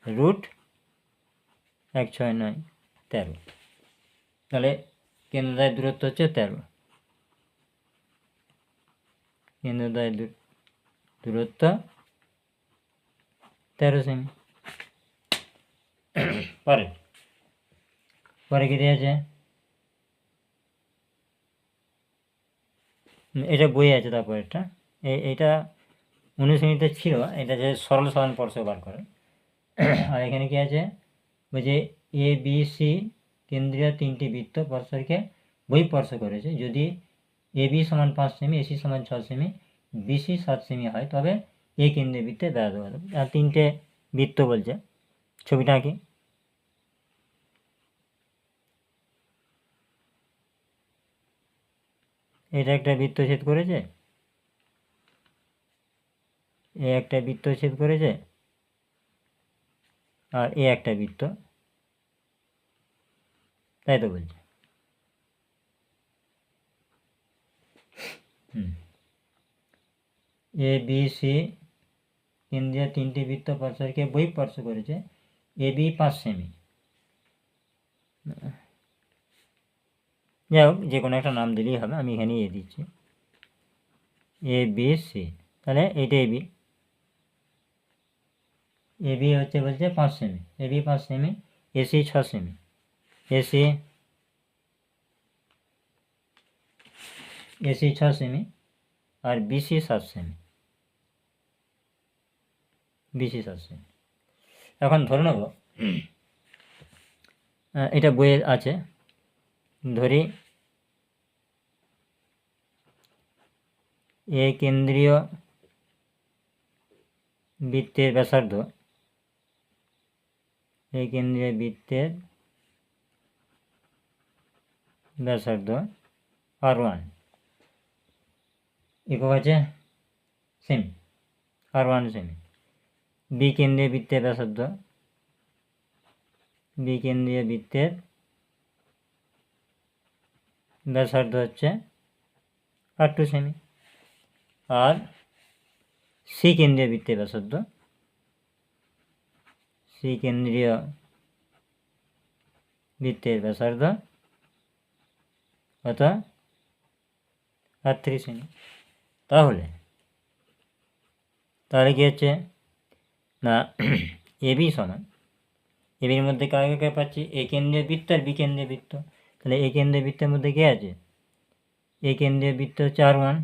√169 13। তাহলে কেন্দ্রদ্বয়ের দূরত্ব হচ্ছে 13, কেন্দ্রদ্বয়ের দূরত্ব 13 সেমি। পরে কি দিয়েছে, এটা বই আছে, তারপর এইটা 19 মিনিটে ছিল, এটা যে সরল সাধারণ স্পর্শক বার করে। আর এখানে কি আছে, বলছে এ বি সি কেন্দ্রীয় 3টি বৃত্ত পরস্পরকে বহিঃস্পর্শ করেছে, যদি এ বি সমান 5 সেমি, এসি সমান 6 সেমি, বিসি 7 সেমি হয়, তবে এ কেন্দ্রীয় বৃত্তে ব্যাসার্ধ কত। আর 3টে বৃত্ত বলছে, ছবিটা আঁকি। এটা একটা বৃত্ত ছেদ করেছে, এ একটা বৃত্ত ছেদ করেছে, আর এ একটা বৃত্ত, তাই তো বলছে। এ বি সি কেন্দ্রীয় 3টি বৃত্ত পরস্পরকে বহিঃস্পর্শ করেছে, এ বি 5 সেমি, যাই হোক যে কোনো একটা নাম দিলেই হবে, আমি এখানে এ দিচ্ছি, এ বি সি। তাহলে এইটা এবি, এবি হচ্ছে বলছে 5 সেমি, এবি 5 সেমি, এসি 6 সেমি, এসি এসি 6 সেমি আর বিসি 7 সেমি, বিসি 7 সেমি। এখন ধরে নেব এটা বইয়ে আছে, ধরি এ কেন্দ্রীয় বৃত্তের ব্যাসার্ধ, এই কেন্দ্রীয় বৃত্তের ব্যাসার্ধ R1 একক আছে সেমি, R1 সেমি। বি কেন্দ্রীয় বৃত্তের ব্যাসার্ধ, বি কেন্দ্রীয় বৃত্তের ব্যাসার্ধ হচ্ছে R2 সেমি। আর সি কেন্দ্রীয় বৃত্তের ব্যাসার্ধ, সি কেন্দ্রীয় বৃত্তের ব্যাসার্ধ কত? R3 semi. তাহলে কি হচ্ছে না, এবি সমান, এবির মধ্যে কাকে কাকে পাচ্ছি? এ কেন্দ্রীয় বৃত্ত আর বি কেন্দ্রীয় বৃত্ত। তাহলে এ কেন্দ্রীয় বৃত্তের মধ্যে কে আছে? এ কেন্দ্রীয় বৃত্ত হচ্ছে R1,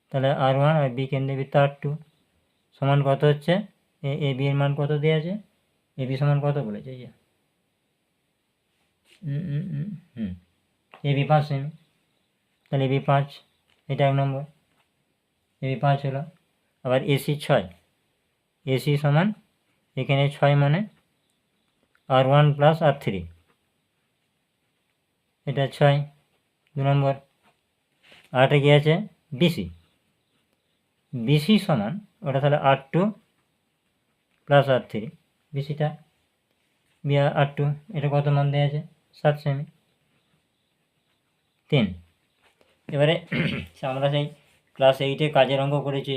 তাহলে R1 আর বি কেন্দ্রীয় বৃত্ত R2 সমান কত হচ্ছে? এ বি এর মান কত দেওয়া আছে? এ বি সমান কত বলেছে? এ বি 5 সেমি, তাহলে এবি 5, এটা 1 নম্বর, এবি 5 হলো। আবার এসি 6, এসি সমান এখানে 6 মানে R1 প্লাস R3, এটা 6, 2 নম্বর। আরেকটা কি আছে? বিসি, বিসি সমান ওটা তাহলে R2 প্লাস R3, বিসিটা R2, এটা কত মান দেওয়া আছে? 7 সেমি, 3। এবারে আমরা সেই ক্লাস 8-এ কাজের অঙ্ক করেছি,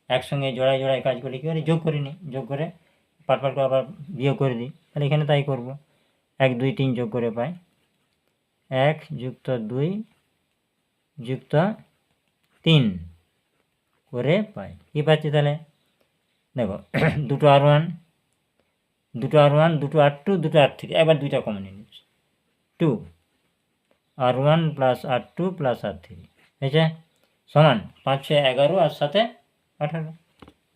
একসঙ্গে জোড়ায় জোড়ায় কাজ করি, কী করে যোগ করে নিই, যোগ করে পাট করে আবার বিয়োগ করে দিই। তাহলে এখানে তাই করব, 1 2 3 যোগ করে পাই 1 যুক্ত 2 যুক্ত 3 করে পাই। কী পাচ্ছি তাহলে? দেখো দুটো R1, দুটো R1, দুটো R2, দুটো R3, একবার দুইটা কমন নিয়ে নিচ্ছি, 2 R1 plus R2 plus R3 হয়েছে সমান 5 6 11 আর সাথে 18,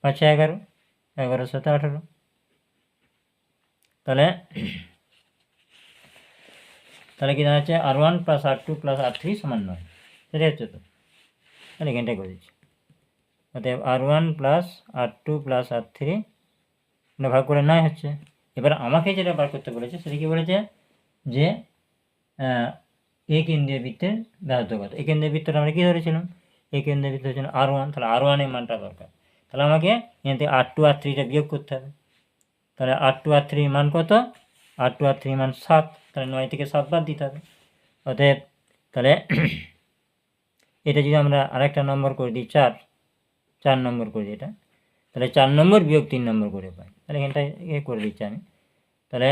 5 6 11, 11 সাথে 18। তাহলে কি দাঁড়াচ্ছে? R1 plus R2 plus R3 সমান 9, সেটাই হচ্ছে তো। তাহলে এখানটাই করে দিচ্ছি, অতএব R1 plus R2 plus R3 ভাগ করে 9 হচ্ছে। এবার আমাকে যেটা বার করতে বলেছে সেটা কি বলেছে? যে এ কেন্দ্রীয় বৃত্তের ব্যাসার্ধ কত? এ কেন্দ্রীয় বৃত্তটা আমরা কী ধরেছিলাম? এ কেন্দ্রীয় বৃত্ত হচ্ছে R1, তাহলে R1 এর মানটা দরকার। তাহলে আমাকে এখান থেকে R2 R3টা বিয়োগ করতে হবে। তাহলে R2 R3 মান কত? R2 R3 মান 7, তাহলে 9 থেকে 7 বাদ দিতে হবে। অতএব তাহলে এটা যদি আমরা আরেকটা নম্বর করে দিই, 4 নম্বর করে দিই এটা, তাহলে 4 নম্বর বিয়োগ 3 নম্বর করে পাই। তাহলে এখানটায় করে দিচ্ছি আমি, তাহলে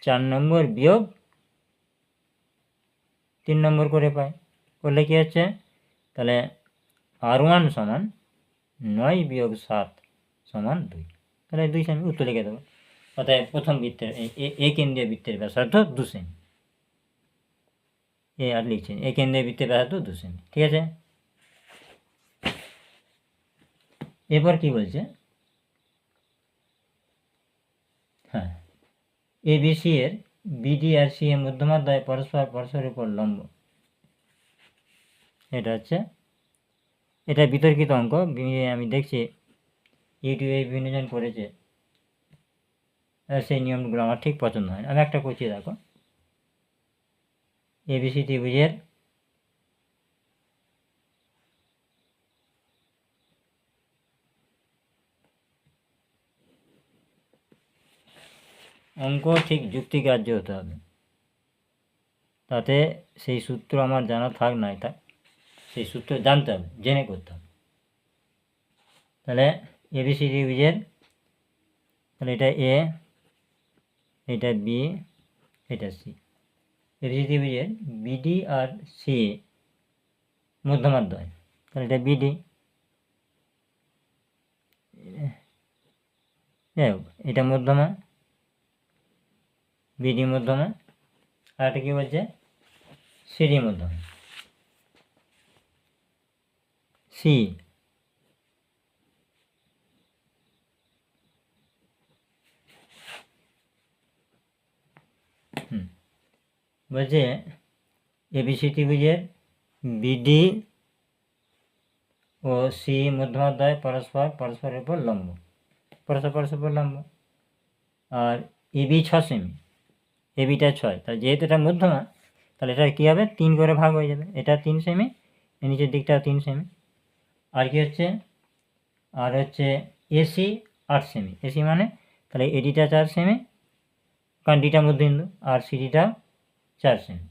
4 নম্বর বিয়োগ 3 নম্বর করে পাই। করলে কী হচ্ছে? তাহলে R1 সমান 9 বিয়োগ 7 সমান 2, তাহলে 2 সেমি, উত্তর লিখে দেবো। অর্থাৎ প্রথম বৃত্তের এ কেন্দ্রীয় বৃত্তের ব্যাসার্ধ 2 সেমি, এ আর লিখছেন এ কেন্দ্রীয় বৃত্তের ব্যাসার্ধ 2 সেমি। ঠিক আছে, এরপর কি বলছে? হ্যাঁ, এ বি সি এর বিডি আর সি এর মধ্যমাদ্বয় পরস্পরের উপর লম্ব। এটা হচ্ছে, এটা বিতর্কিত অঙ্ক, আমি দেখছি ইউটিউবে বিভিন্ন জন করেছে, সেই নিয়মগুলো আমার ঠিক পছন্দ হয় না। আমি একটা করছি, দেখো এবিসি ত্রিভুজের অঙ্ক ঠিক যুক্তিগ্রাহ্য হতে হবে, তাতে সেই সূত্র আমার জানা থাক নাই থাক, সেই সূত্র জানতে হবে, জেনে করতে হবে। তাহলে এবিসি ত্রিভুজের, তাহলে এটা এ, এটা বি, এটা সি। এবিসি ত্রিভুজের বিডি আর সি মধ্যমাদ্বয়, তাহলে এটা বিডি, যাই হোক এটা মধ্যমা, বিডি মধ্যমা, আর একটা কী বলছে? সিডি মধ্যমা। সি, বলছে এবিসি ত্রিভুজের বিডি ও সি মধ্যমাধ্যয় পরস্পরের উপর লম্ব, পরস্পর লম্ব। আর এবি 6 সেমি, এবিটা 6, তাহলে যেহেতু এটা মধ্যমা তাহলে এটা কী হবে 3 করে ভাগ হয়ে যাবে, এটা 3 সেমি, নিচের দিকটা 3 সেমি। আর কি হচ্ছে, আর হচ্ছে এসি 8 সেমি, এসি মানে তাহলে এডিটা 4 সেমি, কারণ ডিটা মধ্যবিন্দু, আর সিডিটা 4 সেমি।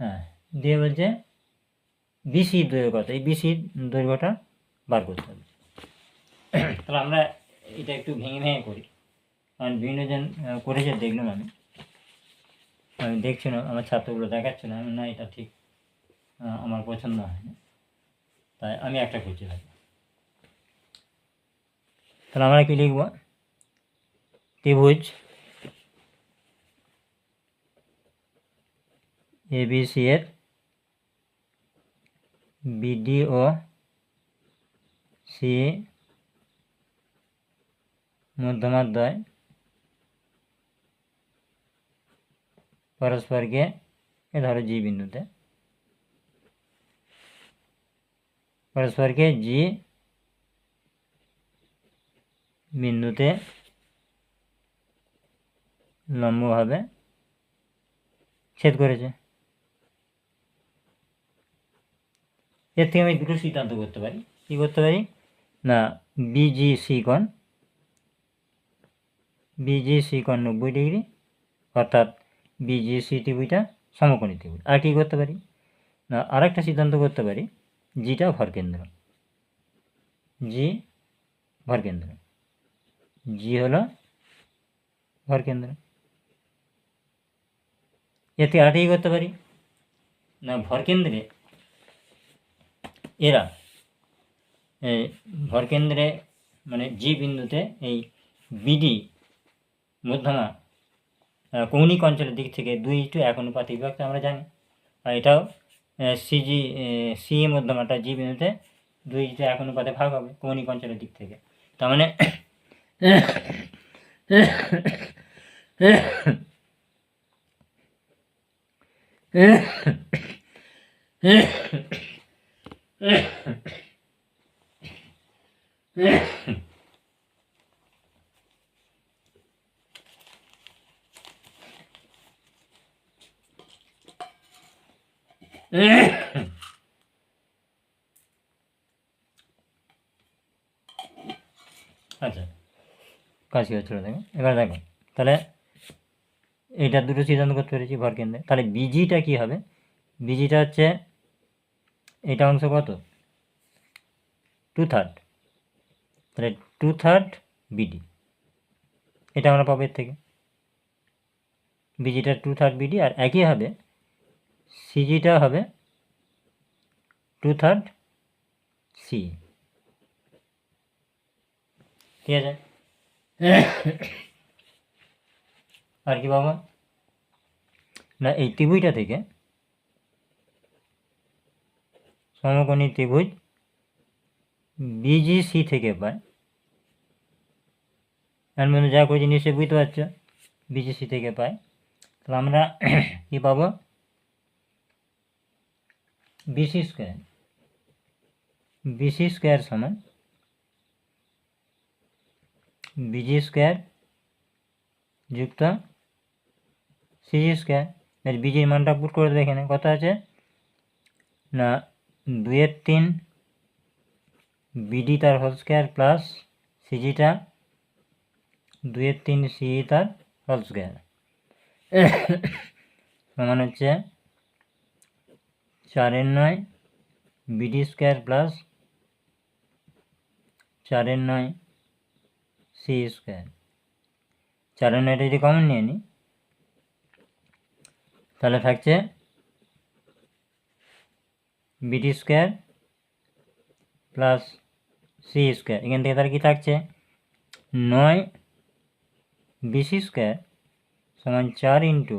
হ্যাঁ, দিয়ে বলছে বিসি দৈর্ঘ্য কত, এই বিসির দৈর্ঘ্যটা বার করতে হবে। তাহলে আমরা এটা একটু ভেঙে ভেঙে করি, কারণ বিভিন্ন জন করেছে দেখলাম, আমি দেখছি না, আমার ছাত্রগুলো দেখাচ্ছে না, আমি না এটা ঠিক আমার পছন্দ হয় না, তাই আমি একটা করছি। তাহলে আমরা কি লিখব, ত্রিভুজ এবিসি এর বিডি ও সি মধ্যমাধ্যয় পরস্পরকে, এ ধরো জি বিন্দুতে, পরস্পরকে জি বিন্দুতে লম্বভাবে ছেদ করেছে। এর থেকে আমি দুটো সিদ্ধান্ত করতে পারি। কী করতে পারি না, বিজিসি কোণ 90 ডিগ্রি, অর্থাৎ বিজিসি ত্রিভুজটা সমকোণী ত্রিভুজ। আর কী করতে পারি না, আরেকটা সিদ্ধান্ত করতে পারি, জিটা ভরকেন্দ্র, জি ভরকেন্দ্র, জি হলো ভরকেন্দ্র। এতে আরেকটা কী করতে পারি না, ভরকেন্দ্রে এরা ভরকেন্দ্রে মানে জি বিন্দুতে এই বিডি মধ্যমা কৌণিক অঞ্চলের দিক থেকে 2:1 অনুপাতে বিভক্ত আমরা জানি। আর এটাও সিজি সি মধ্যমাটা জি বিন্দুতে 2:1 অনুপাতে ভাগ হবে কৌণিক অঞ্চলের দিক থেকে। তার মানে আচ্ছা, কাশি হচ্ছিল, দেখো এবার দেখো, তাহলে এইটা দুটো সিদ্ধান্ত করতে পেরেছি ভরকেন্দ্রে। তাহলে বিজিটা কি হবে, বিজিটা হচ্ছে এটা অংশ কত 2/3, তাহলে 2/3 বিডি, এটা আমরা পাবো এর থেকে, বিজিটা 2/3 বিডি। আর একই হবে সিজিটা হবে 2/3 সি, ঠিক আছে। আর কি পাবো না, এই ত্রিভুজটা থেকে সমকোণী ত্রিভুজ বিজিসি থেকে পাই, এর মধ্যে যা করে জিনিস বুঝতে পারছো, বিজিসি থেকে পাই। তাহলে আমরা কী পাবো, বিসি স্কোয়ার সমান বিজি স্কোয়ার যুক্ত সিজি স্কোয়ার। এর বিজির মানটা পুট করে দেবে, এখানে কত আছে না 2/3 বিডি তার হোল স্কোয়ার প্লাস সিজিটা 2/3 সিই তার হোল স্কোয়ার সমান হচ্ছে 4/9 b d square plus 4/9 c square. 4/9টা যদি কমন নিয়ে নিই তাহলে থাকছে b d square plus c square. এখান থেকে তার কি থাকছে 9 বিসি স্কোয়ার সমান 4 into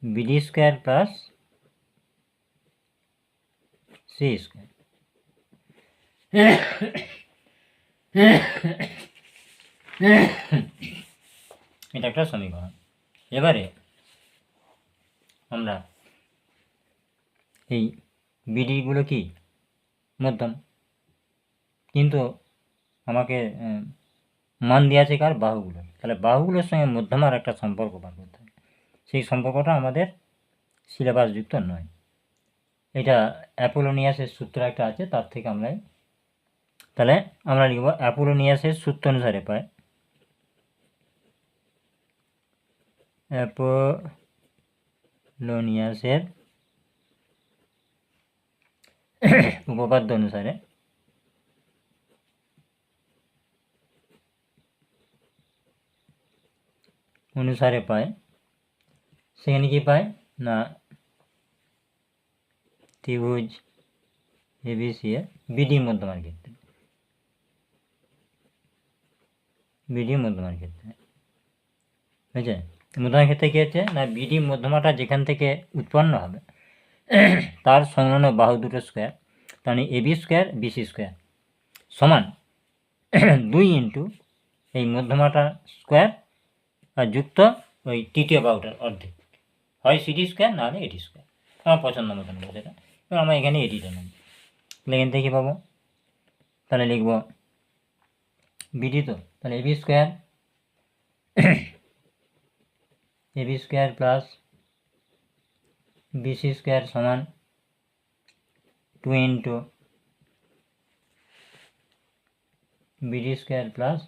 BD square plus c square. এটা একটা সমীকরণ। এবারে আমরা এই বিডিগুলো কি মধ্যম, কিন্তু আমাকে মান দেওয়া আছে কার, বাহুগুলো। তাহলে বাহুগুলোর সঙ্গে মধ্যমার একটা সম্পর্ক বার করতে হবে। সেই সম্পর্কটা আমাদের সিলেবাসযুক্ত নয়, এটা অ্যাপোলোনিয়াসের সূত্র একটা আছে, তার থেকে আমরা, তাহলে আমরা লিখব অ্যাপোলোনিয়াসের সূত্র অনুসারে পাই, অ্যাপোলোনিয়াসের উপপাদ্য অনুসারে পাই, সেখানে কি পাই না ত্রিভুজ এবিসি এর বিডি মধ্যমার ক্ষেত্রে, বিডি মধ্যমার ক্ষেত্রে বুঝছে। মধ্যমার ক্ষেত্রে কী হচ্ছে না, বিডি মধ্যমাটা যেখান থেকে উৎপন্ন হবে তার সংলগ্ন বাহু দুটো স্কোয়ার, তাহলে এবি স্কোয়ার বিসি স্কোয়ার সমান 2 ইন্টু এই মধ্যমাটা স্কোয়ার আর যুক্ত ওই তৃতীয় বাহুটার অর্ধেক, হয় সিডি স্কোয়ার নাহলে এডি স্কোয়ার, আমার পছন্দ মতন বলছে এটা। এবার আমরা এখানে এডিটা নেব, এখান থেকে কী পাবো, তাহলে লিখব বিডি, তো তাহলে AB square AB square plus BC square সমান 2 into BD square plus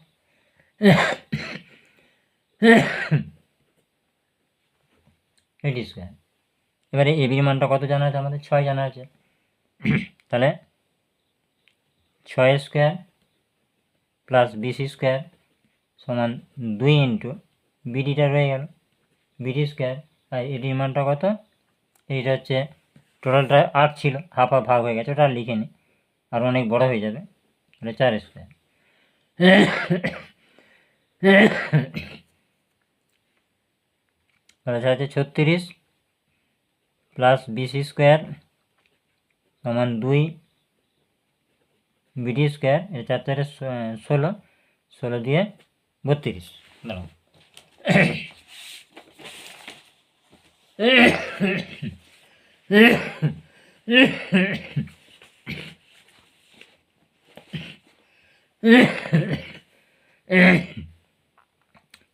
AD square. এবারে এবির মানটা কত জানা আছে আমাদের, 6 জানা আছে, তাহলে 6 স্কোয়ার প্লাস বিসি স্কোয়ার সমান 2 ইন্টু বিডিটা রয়ে গেল বিডি স্কোয়ার, আর এডির মানটা কত, এইটা হচ্ছে টোটালটা 8 ছিল, হাফ হাফ ভাগ হয়ে গেছে, ওটা লিখে নিই, আর অনেক বড় হয়ে যাবে, তাহলে 4 স্কোয়ার। তাহলে হচ্ছে 36 প্লাস বিসি স্কোয়ার সমান 2 বিডি স্কোয়ার, এর 4 4 16, 16 দিয়ে 32, দাঁড়াও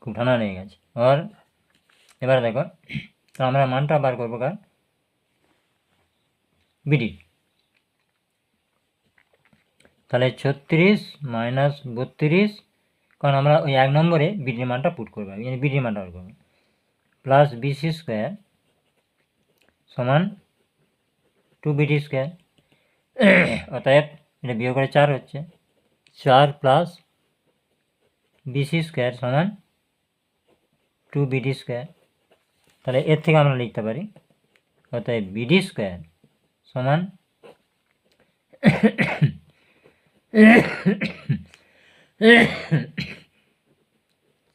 খুব ঠান্ডা লেগে গেছে। আর এবারে দেখো, তো আমরা মানটা বার করবো কার, বিডি, তাহলে 36 মাইনাস 32, কারণ আমরা ওই 1 নম্বরে বিডির মানটা পুট করবো, বিডির মানটা বার করবো, প্লাস বিসি স্কোয়ার সমান 2 বিডি স্কোয়ার, অতএব এটা বিয়োগ করে 4 হচ্ছে, 4 প্লাস বিসি স্কোয়ার সমান 2 বিডি স্কোয়ার। তাহলে এর থেকে আমরা লিখতে পারি, অতএব বিডি স্কোয়ার সমান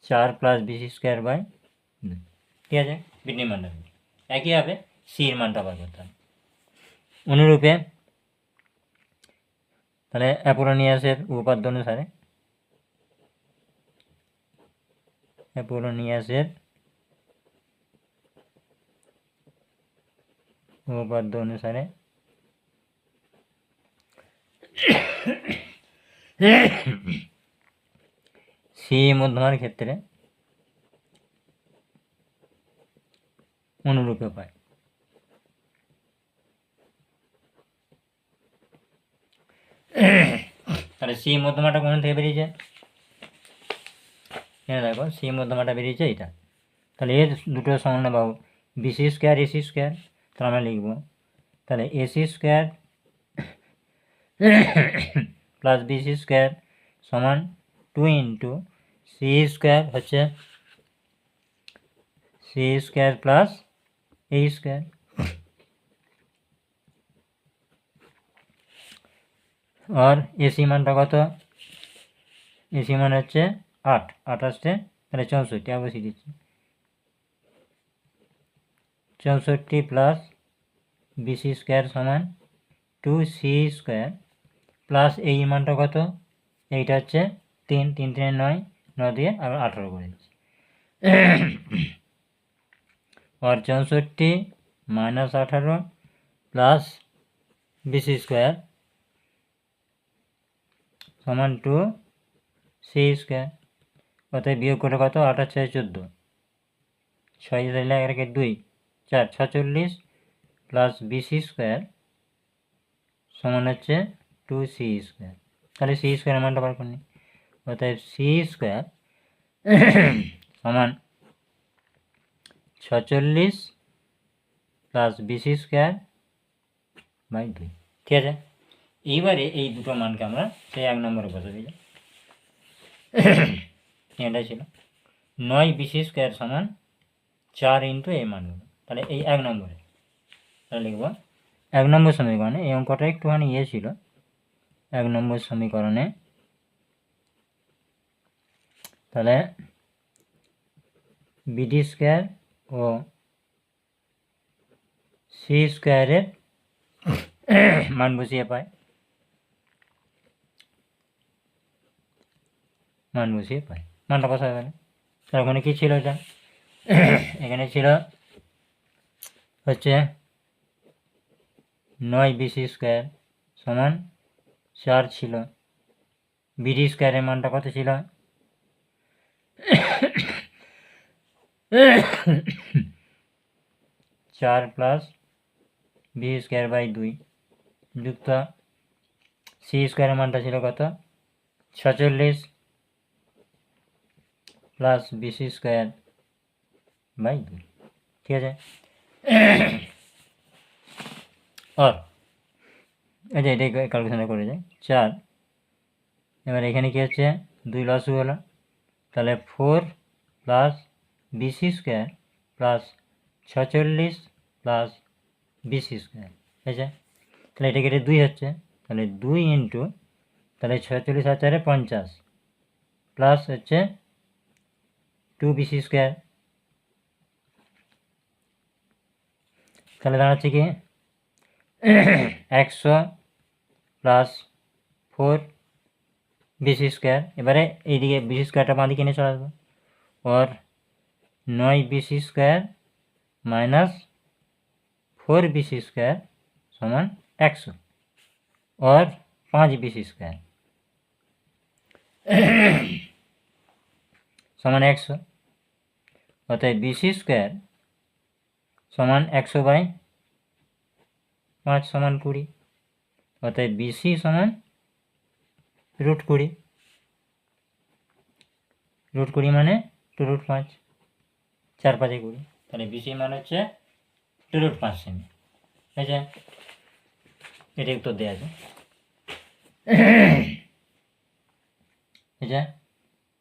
4 প্লাস বিসি স্কোয়ার বাই, ঠিক আছে, বিডি মানটা একইভাবে সির মানটা বার করতে হবে অনুরূপে। তাহলে অ্যাপোলোনিয়াসের উপপাদ্য অনুসারে, অ্যাপোলোনিয়াসের উপপাদ্য অনুসারে সি মধ্যমার ক্ষেত্রে অনুরূপে পায়। তাহলে সি মধ্যমাটা কোন থেকে বেরিয়েছে, হ্যাঁ দেখো সি মধ্যমাটা বেরিয়েছে এটা, তাহলে এর দুটো সমান বাহু বিসি স্কোয়ার এসি স্কোয়ার, তাহলে আমরা লিখব, তাহলে AC square plus BC square সমান 2 ইন্টু সি স্কোয়ার হচ্ছে c square plus a square, আর এসি মানটা কত, এসি মান হচ্ছে 8, 28, তাহলে 64, অবশ্যই দিচ্ছি 64 প্লাস বিসি স্কোয়ার সমান 2c² প্লাস এই মানটা কত, এইটা হচ্ছে 3, 3 3 9, 9 দিয়ে আবার 18 করে দিচ্ছি। और 64 माइनस 18 प्लस 20² समान 2c²। অতএব বিয়োগ করে কত, 8 আর 6 14, 6 দিলে 1 2 4 46 প্লাস 20² সমান হচ্ছে 2c²। তাহলে c² মানটা বার করে নিই। অতএব c² সমান 46 প্লাস 20² বাই 2। ঠিক আছে, এইবারে এই দুটো মানকে আমরা সেই 1 নম্বরে বসে দিই। এটাই ছিল 9 20² সমান 4 ইন্টু এই মানগুলো। তাহলে এই 1 নম্বরে তাহলে লিখব 1 নম্বর সমীকরণে, এই অঙ্কটা একটুখানি ছিল। 1 নম্বর সমীকরণে তাহলে bd² ও c² মান বসিয়ে পাই, মানটা বসা গেলে। তার ওখানে কী ছিল এটা, এখানে ছিল হচ্ছে 9 20² সমান 4 ছিল। bd² মানটা কত ছিল, 4 প্লাস 20² বাই 2 যুক্ত c² মানটা ছিল কত, 46 প্লাস 20² বাই 2। ঠিক আছে, আর এই যে এটাই ক্যালকুলেশনটা করে যায় 4। এবার এখানে কী হচ্ছে, 2 লসও হলো, তাহলে 4 প্লাস 20² প্লাস 46 প্লাস 20²। ঠিক আছে, তাহলে এটা কেটে 2 হচ্ছে, তাহলে 2 ইন্টু তাহলে 46 আর 4 50 প্লাস হচ্ছে 2 20²। তাহলে দাঁড়াচ্ছে কি 100 প্লাস 4 20²। এবারে এইদিকে 20²টা বাঁ দিকে নিয়ে চলে আসবো, और 9 20² माइनस 4 20² समान 100 और 5 20² समान 100। অতএব 20² সমান 100 বাই 5 সমান 20। অতএব 20 সমান √20। √20 মানে 2√5, 4 5 20। তাহলে 20 মান হচ্ছে 2√5 সেমি। ঠিক আছে, এটি উত্তর দেওয়া আছে।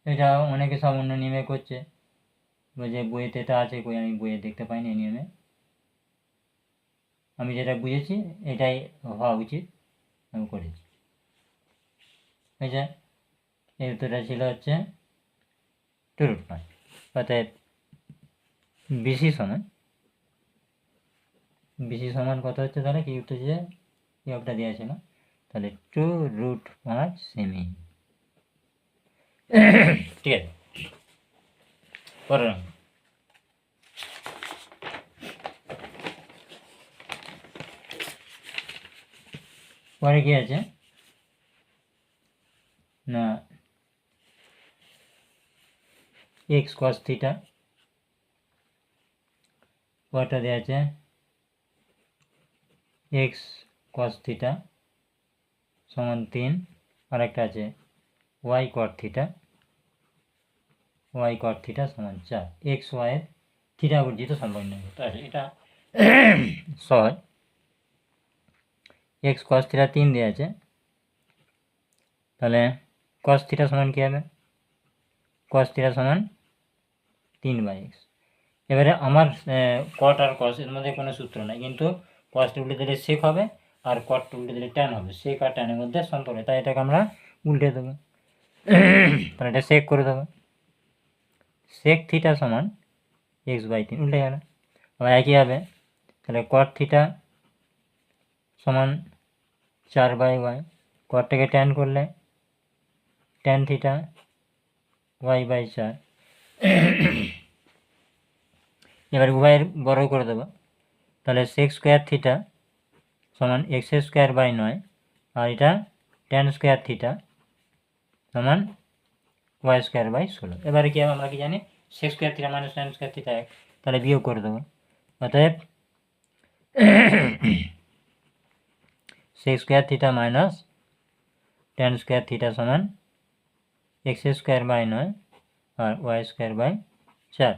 এটা অনেকে সব অন্য নিয়মে করছে, যে বইয়েতে এটা আছে, কই আমি বইয়ে দেখতে পাইনি নিয়মে। আমি যেটা বুঝেছি এটাই হওয়া উচিত, আমি করেছি। ঠিক আছে, এই উত্তরটা ছিল হচ্ছে 2√5। অতএব বিসি সমান কত হচ্ছে, তাহলে কি উত্তর যে একটা দেওয়া ছিল, তাহলে 2√5 সেমি। ঠিক আছে, পরের পরে কি আছে না, x cos θ, পরটা দেওয়া আছে x cos θ সমান 3, আর একটা আছে y cot θ সমান 4। x y এর থিটা বর্জিত সম্পন্ন করতে আছে, এটা সহজ। x cos θ 3 দেওয়া আছে, তাহলে cos θ সমান কী হবে, cos θ সমান 3/x। এবারে আমার কট আর কস এর মধ্যে কোনো সূত্র নাই, কিন্তু কসটা উল্টে দিলে সেক হবে আর কটটা উল্টে দিলে ট্যান হবে, সেক আর ট্যানের মধ্যে সম্পর্ক, তাই এটাকে আমরা উল্টে দেবো। তাহলে এটা সেক করে দেবো, সেক θ সমান x/3, উল্টে গেল। আবার একই হবে, তাহলে কট θ সমান 4/y, কটটাকে ট্যান করলে ট্যান থিটা y/4। এবার উভয়ের বর্গ করে দেবো, তাহলে sec স্কোয়ার থিটা সমান x²/9, আর এটা ট্যান স্কোয়ার থিটা সমান y²/16। এবারে কি হবে, আমরা কি জানি sec square theta minus tan square theta 1, তাহলে বিয়োগ করে দেবো। অতএব sec square theta minus tan square theta সমান x²/9 আর y²/4।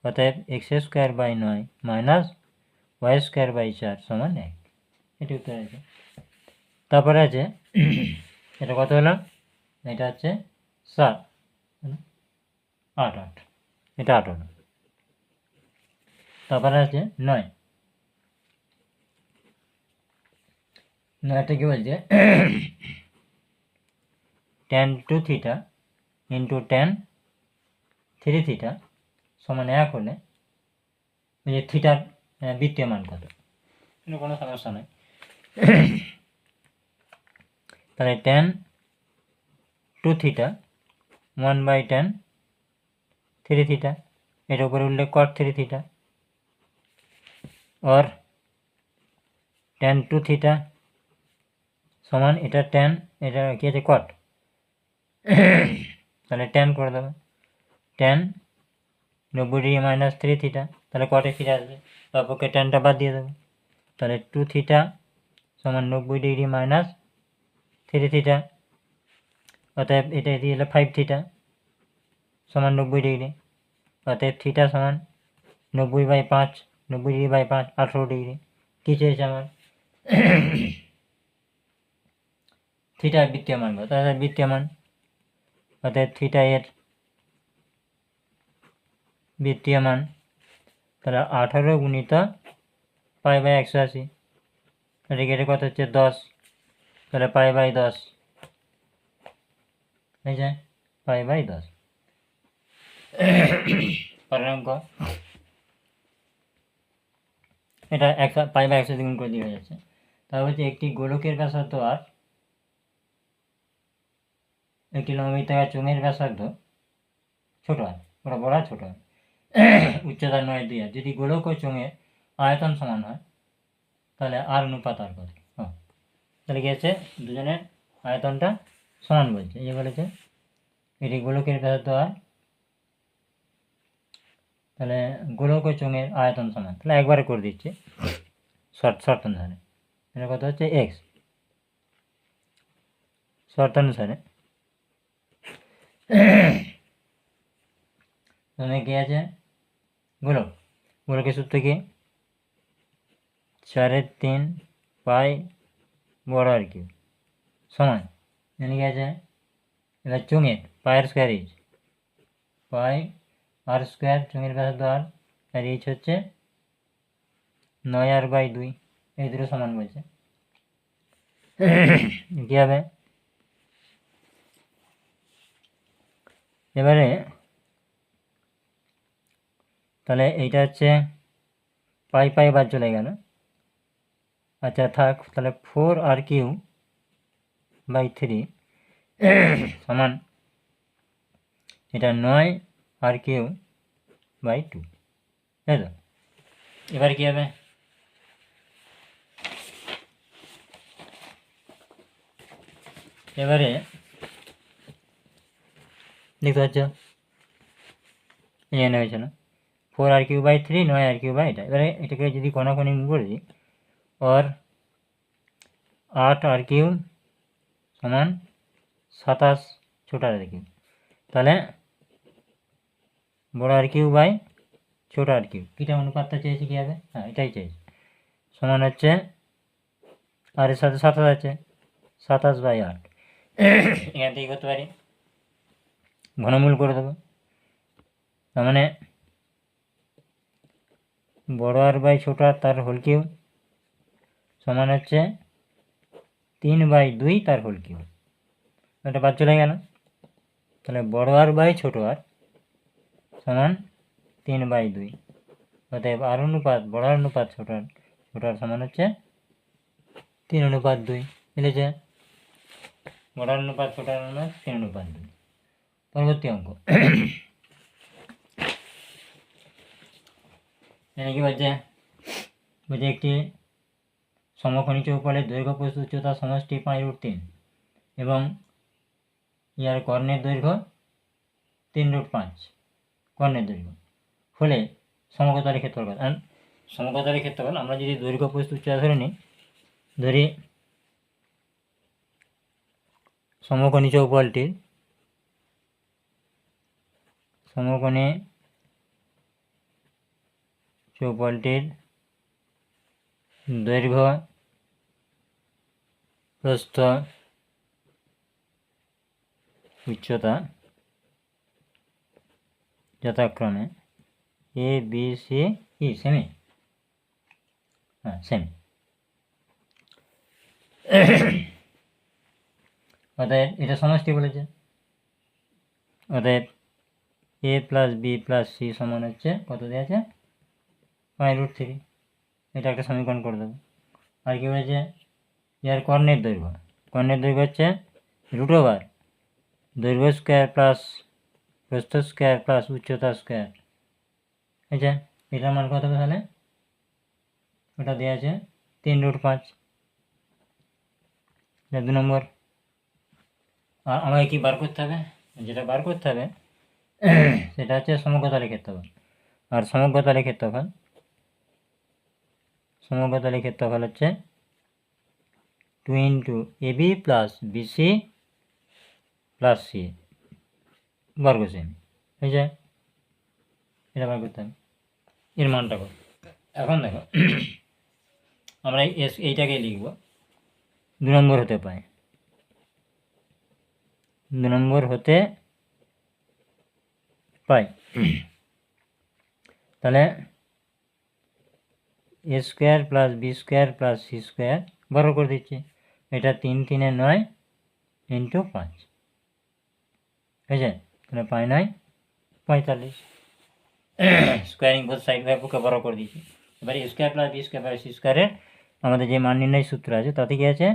অতএব x²/9 মাইনাস y²/4 সমান 1। এটি উত্তর আছে। তারপরে আছে এটা কত হলো, এটা হচ্ছে 7, 8, 8, এটা 8 হলো। তারপরে আছে 9, 9টা কি বলছে tan 2 theta into tan 3 theta সমান 1 হলে এই যে থিটার বৃত্তীয় মান কত, কোনো সমস্যা নেই। তাহলে tan 2 থিটা 1/tan 3 থিটা, এর উপরে উল্লেখ cot 3 থিটা, और tan 2 থিটা সমান এটা tan, এটা কি আছে cot, তাহলে tan করে দেবে, tan 90 ডিগ্রি মাইনাস 3 থিটা, তাহলে কটে ফিরে আসবে, তারপরে ট্যানটা বাদ দিয়ে দেবে, তাহলে 2 থিটা সমান 90 ডিগ্রি মাইনাস 3 থিটা, অতএব এটা দিয়ে হলো 5 থিটা সমান 90 ডিগ্রি, অতএব থিটা সমান 90/5, 90 ডিগ্রি বাই 5 18 ডিগ্রি। কী চেয়েছে আমার থিটা বৃত্তীয় মান কত, তাহলে বৃত্তীয় মান, অতএব থিটা এর বৃত্তীয় মান, তাহলে 18 গুণিত π/180, এটা কত হচ্ছে 10, তাহলে π/10, এই যে π/10। পরের অঙ্ক, এটা π/100 গুণ করে দিয়ে হয়ে যাচ্ছে। তারপর হচ্ছে একটি গোলকের ব্যাসার্ধ আর একটি লম্ববৃত্তাকার চোঙের ব্যাসার্ধ ছোট আর, ওটা বড় আর ছোট আর, উচ্চতা 9 2 আর, যদি গোলক ও চোঙের আয়তন সমান হয় তাহলে আর অনুপাত আর কত, তাহলে কি আছে দুজনের আয়তনটা সমান বলছে, এই যে বলেছে এটি গোলকের ব্যাসার্ধ আর, তাহলে গোলক ও চোঙের আয়তন সমান, তাহলে একবারে করে দিচ্ছে শর্ত অনুসারে, এটা কত হচ্ছে এক্স শর্ত অনুসারে। তাহলে কি আছে গোলকের সূত্র কি 4/3 পাই বড় আর কিউ সমান, এখানে কি আছে এবার চোঙের পায়ের স্কোয়ার ইচ পাই আর স্কোয়ার, চোঙের ব্যাসার্ধ আর ইচ হচ্ছে 9r/2, এই দুটো সমান বলছে। কি হবে এবারে, তাহলে এইটা হচ্ছে পাই বাদ চলে গেল, আচ্ছা থাক, তাহলে 4r³/3 সমান এটা 9r³/2, তাই তো। এবার কি হবে, এবারে দেখতে পাচ্ছ এখানে হয়েছিল 4r³/3 9r³ এটা, এবারে এটাকে যদি কোনাকুনি করে দিই, और 8r³ সমান 27 ছোট r³, তাহলে বড় r³ ছোট r³, কীটা অনুপাতটা চেয়েছি কী হবে, হ্যাঁ এটাই চেয়েছি, সমান হচ্ছে আর এর সাথে 27 আছে 27/8, এখান থেকে করতে পারি ঘনমূল করে দেবো, তার মানে বড় r/ ছোট r তার হোল কিউব সমান হচ্ছে 3/2 তার হোল কিউব, এটা বাদ চলে গেল, তাহলে বড় r/ ছোট r সমান 3/2, অতএব বড় r অনুপাত ছোট r সমান হচ্ছে 3:2। মিলেছে। মোটার অনুপাত ছোটার অনুপাত 3:2। পরবর্তী অঙ্ক এখানে কি বলছে, একটি সমকোণী চৌকোণের দৈর্ঘ্য প্রস্থ উচ্চতা সমষ্টি 5√3 এবং ইয়ার কর্ণের দৈর্ঘ্য 3√5 কর্ণের দৈর্ঘ্য হলে সমকোণের ক্ষেত্রফল কত। আর সমকোণের ক্ষেত্রফল আমরা যদি দৈর্ঘ্য প্রস্থ উচ্চতা ধরে নিই, ধরি সমকোণী চৌকোণটির দৈর্ঘ্য প্রস্থ উচ্চতা যথাক্রমে এ বি সি কি সেমি, সেমি। অতএব এটা সমষ্টি বলেছে, অতএব এ প্লাস বি প্লাস সি সমান হচ্ছে কত দেওয়া আছে, 5√3। এটা একটা সমীকরণ করে দেবো। আর কি বলেছে, এর কর্ণের দৈর্ঘ্য হচ্ছে √, দৈর্ঘ্য স্কোয়ার প্লাস প্রস্থ স্কোয়ার প্লাস উচ্চতা স্কোয়ার। আচ্ছা, এটার মান কত হবে তাহলে, ওটা দেওয়া আছে 3√5, 2 নম্বর। আর আমাকে কি বার করতে হবে, যেটা বার করতে হবে সেটা হচ্ছে সমকোণের ক্ষেত্রফল। আর সমকোণের ক্ষেত্রফল হচ্ছে 2 AB plus BC plus c বর্গ সেমি। হয়ে যায়, এটা বার করতে হবে। এর মানটা কত, এখন দেখো আমরা এইটাকে লিখব 2 নম্বর হতে পায়, 2 নম্বর হতে পাই। তাহলে a square plus b square plus c square বর্গ করে দিচ্ছি। এটা 3 3 9 ইন্টু 5 হয়েছে, তাহলে 5 9 45। স্কোয়ারিং বোথ সাইড বাই বুকে বড় করে দিয়েছি। এবারে a square plus b square by c স্কোয়ারের আমাদের যে মান নির্ণয় সূত্র আছে তাতে কি আছে,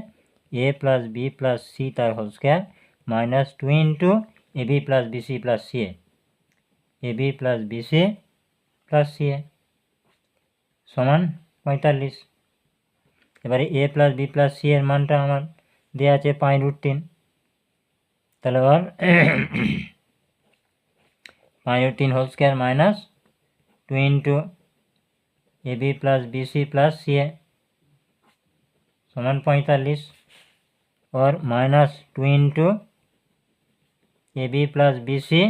a plus b plus c তার whole square minus 2 into a b plus b c plus c a b plus b c plus c সমান 45। এবারে a plus b plus c এর মানটা আমার দেওয়া আছে 5√3। তাহলে আবার 5√3 whole square minus 2 into a b plus b c plus c समान 45 और minus 2 into a b plus b c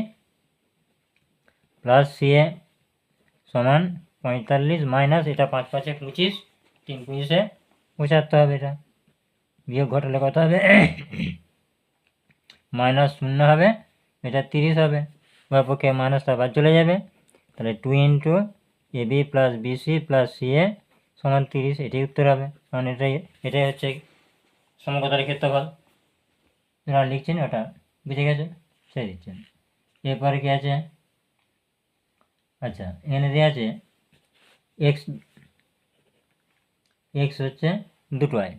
plus c a समान 45 माइनस এটা 5 5 25 3 25 75 হবে। এটা বিয়োগ ঘটালে কত হবে, মাইনাস 0 হবে, এটা 30 হবে। উভয় পক্ষে মাইনাসটা বাদ চলে যাবে, তাহলে 2 into a b plus b c plus c a সমান 30। এটাই উত্তর হবে, কারণ এটাই হচ্ছে সমকোণের ক্ষেত্রফল। যারা লিখছেন ওটা বুঝে গেছে, সে দিচ্ছেন। এরপরে কি আছে, আচ্ছা এখানে দেওয়া আছে এক্স হচ্ছে 2i।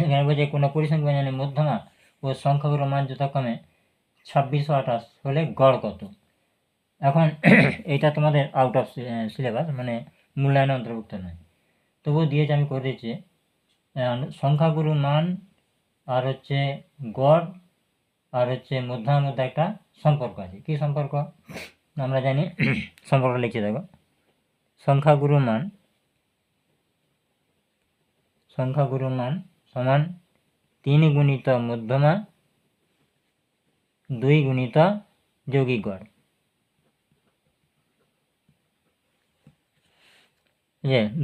এখানে বলছে কোনো পরিসংখ্যান জানে মধ্যমা ও সংখ্যাগুলোর মান যথাক্রমে 26 ও 28 হলে গড় কত। এখন এইটা তোমাদের আউট অফ সিলেবাস, মানে মূল্যায়নে অন্তর্ভুক্ত নয়, তবুও দিয়েছে, আমি করে দিচ্ছি। সংখ্যাগুলোর মান আর হচ্ছে গড় আর হচ্ছে মধ্যমার মধ্যে একটা সম্পর্ক আছে। কি সম্পর্ক আমরা জানি, সম্পর্ক লিখে দেখো, সংখ্যাগুরু মান সমান 3 গুণিত মধ্যমা 2 গুণিত যৌগিক গড়।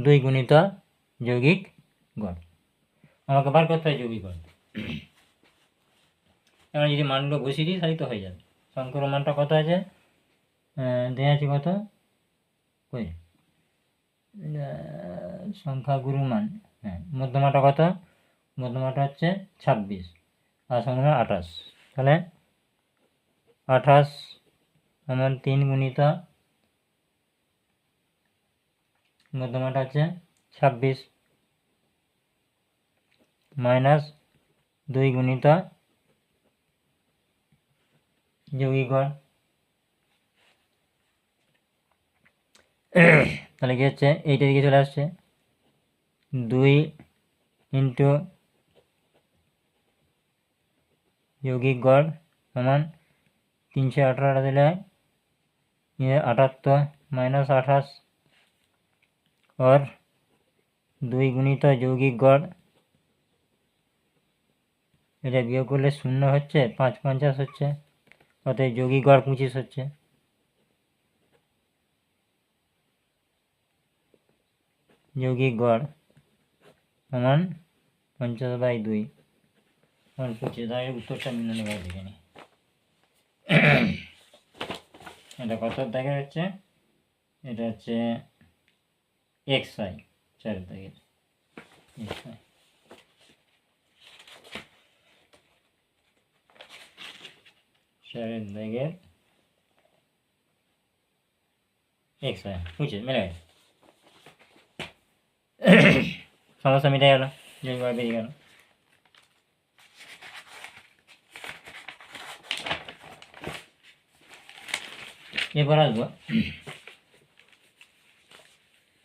2 গুণিত যৌগিক গড় আমাকে বার করতে হয়, যৌগিক গড়। এবার যদি মানগুলো বসিয়ে দিই তাহলে তো হয়ে যাবে। সংখ্যার মানটা কত আছে, দেওয়া আছে কত, কই সংখ্যাগুরু মান, মধ্যমাটা কত, মধ্যমাটা হচ্ছে 26 আর সংখ্যা 28। তাহলে 28 সমান 3 গুণিত মধ্যমাটা হচ্ছে 26 মাইনাস 2 গুণিত যৌগিক গড়। তাহলে কি হচ্ছে, এইটা দিকে চলে আসছে 2 ইন্টু যৌগিক গড় সমান 318 দিলে 78 মাইনাস 28 और 2 গুণিত যৌগিক গড়, এটা বিয়োগ করলে 0 হচ্ছে, 5 50 হচ্ছে, অতএব যৌগিক গড় 25 হচ্ছে। যৌগিক গড় সমান 50/2 সমান 25। তাই উত্তরটা মিলানো গেছে এখানে। এটা কত দাগের হচ্ছে, এটা হচ্ছে XY 4 দাগের XY। চারের দাগের XY 25 মিলে গেছে। সমস্যা মিটে গেল, যেভাবে বেরিয়ে গেল। এরপর আসবো,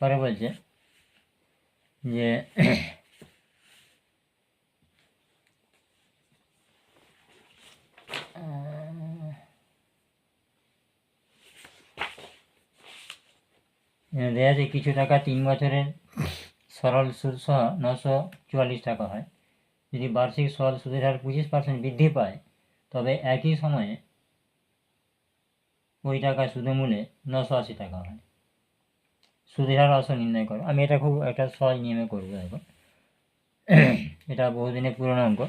পরে বলছে যে দেওয়া আছে কিছু টাকা 3 বছরের সরল সুদ সহ 944 টাকা হয়। যদি বার্ষিক সরল সুদের হার 25% বৃদ্ধি পায়, তবে একই সময়ে ওই টাকা সুদমূলে 980 টাকা হয়। সুদের হার আসল নির্ণয় করো। আমি এটা খুব একটা সহজ নিয়মে করবো। দেখো, এটা বহুদিনের পুরনো অঙ্ক।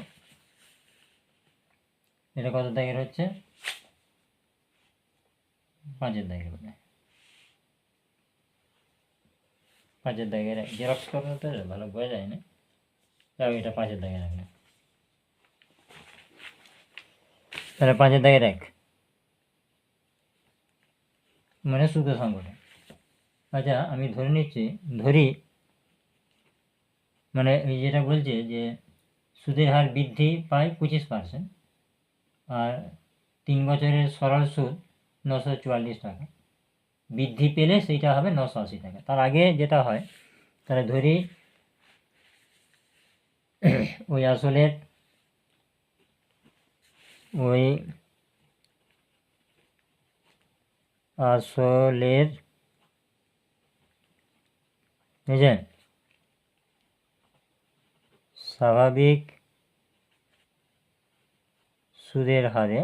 এটা কত দাগের হচ্ছে, 5 দাগের বলে। 5 দাগের জেরক্স করতে তো ভালো বোঝা যায় না, তাও এটা 5 দাগের রাখবে। তাহলে 5 দাগের 1 মানে সুদের সংখ্যাটা। আচ্ছা, আমি ধরে নিচ্ছি, ধরি মানে এই যেটা বলছে যে সুদের হার বৃদ্ধি পায় 25%, আর 3 বছরের সরল সুদ 944 টাকা। বৃদ্ধি পেলে সেইটা হবে 980 টাকা। তার আগে যেটা হয়, তাহলে ধরি ওই আসলের বুঝলেন স্বাভাবিক সুদের হারে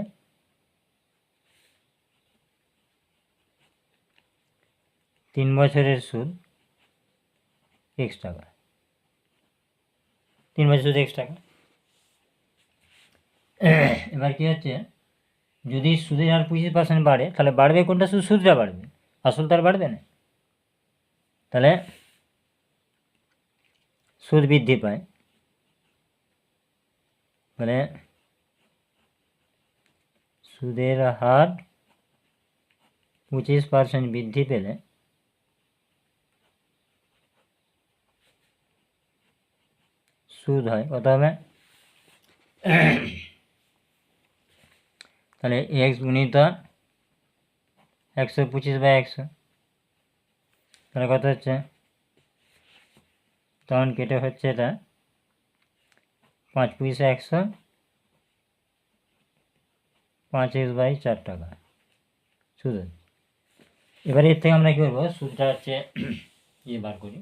3 বছরের সুদ x টাকা। 3 বছর সুদ x টাকা। এবার কি হচ্ছে, যদি সুদের হার 25% বাড়ে, তাহলে বাড়বে কোনটা? সুদটা বাড়বে, আসল তার বাড়বে না। তাহলে সুদ বৃদ্ধি পায়, মানে সুদের হার 25% বৃদ্ধি পেলে সুদ হয় কত হবে, তাহলে x গুণিত 125/100, তাহলে কত হচ্ছে, তখন কেটে হচ্ছে এটা 5 পয়সা 100, 5x/4 টাকা সুদ। এবারে এর থেকে আমরা কী করবো, সুদটা হচ্ছে ইয়ে বার করি।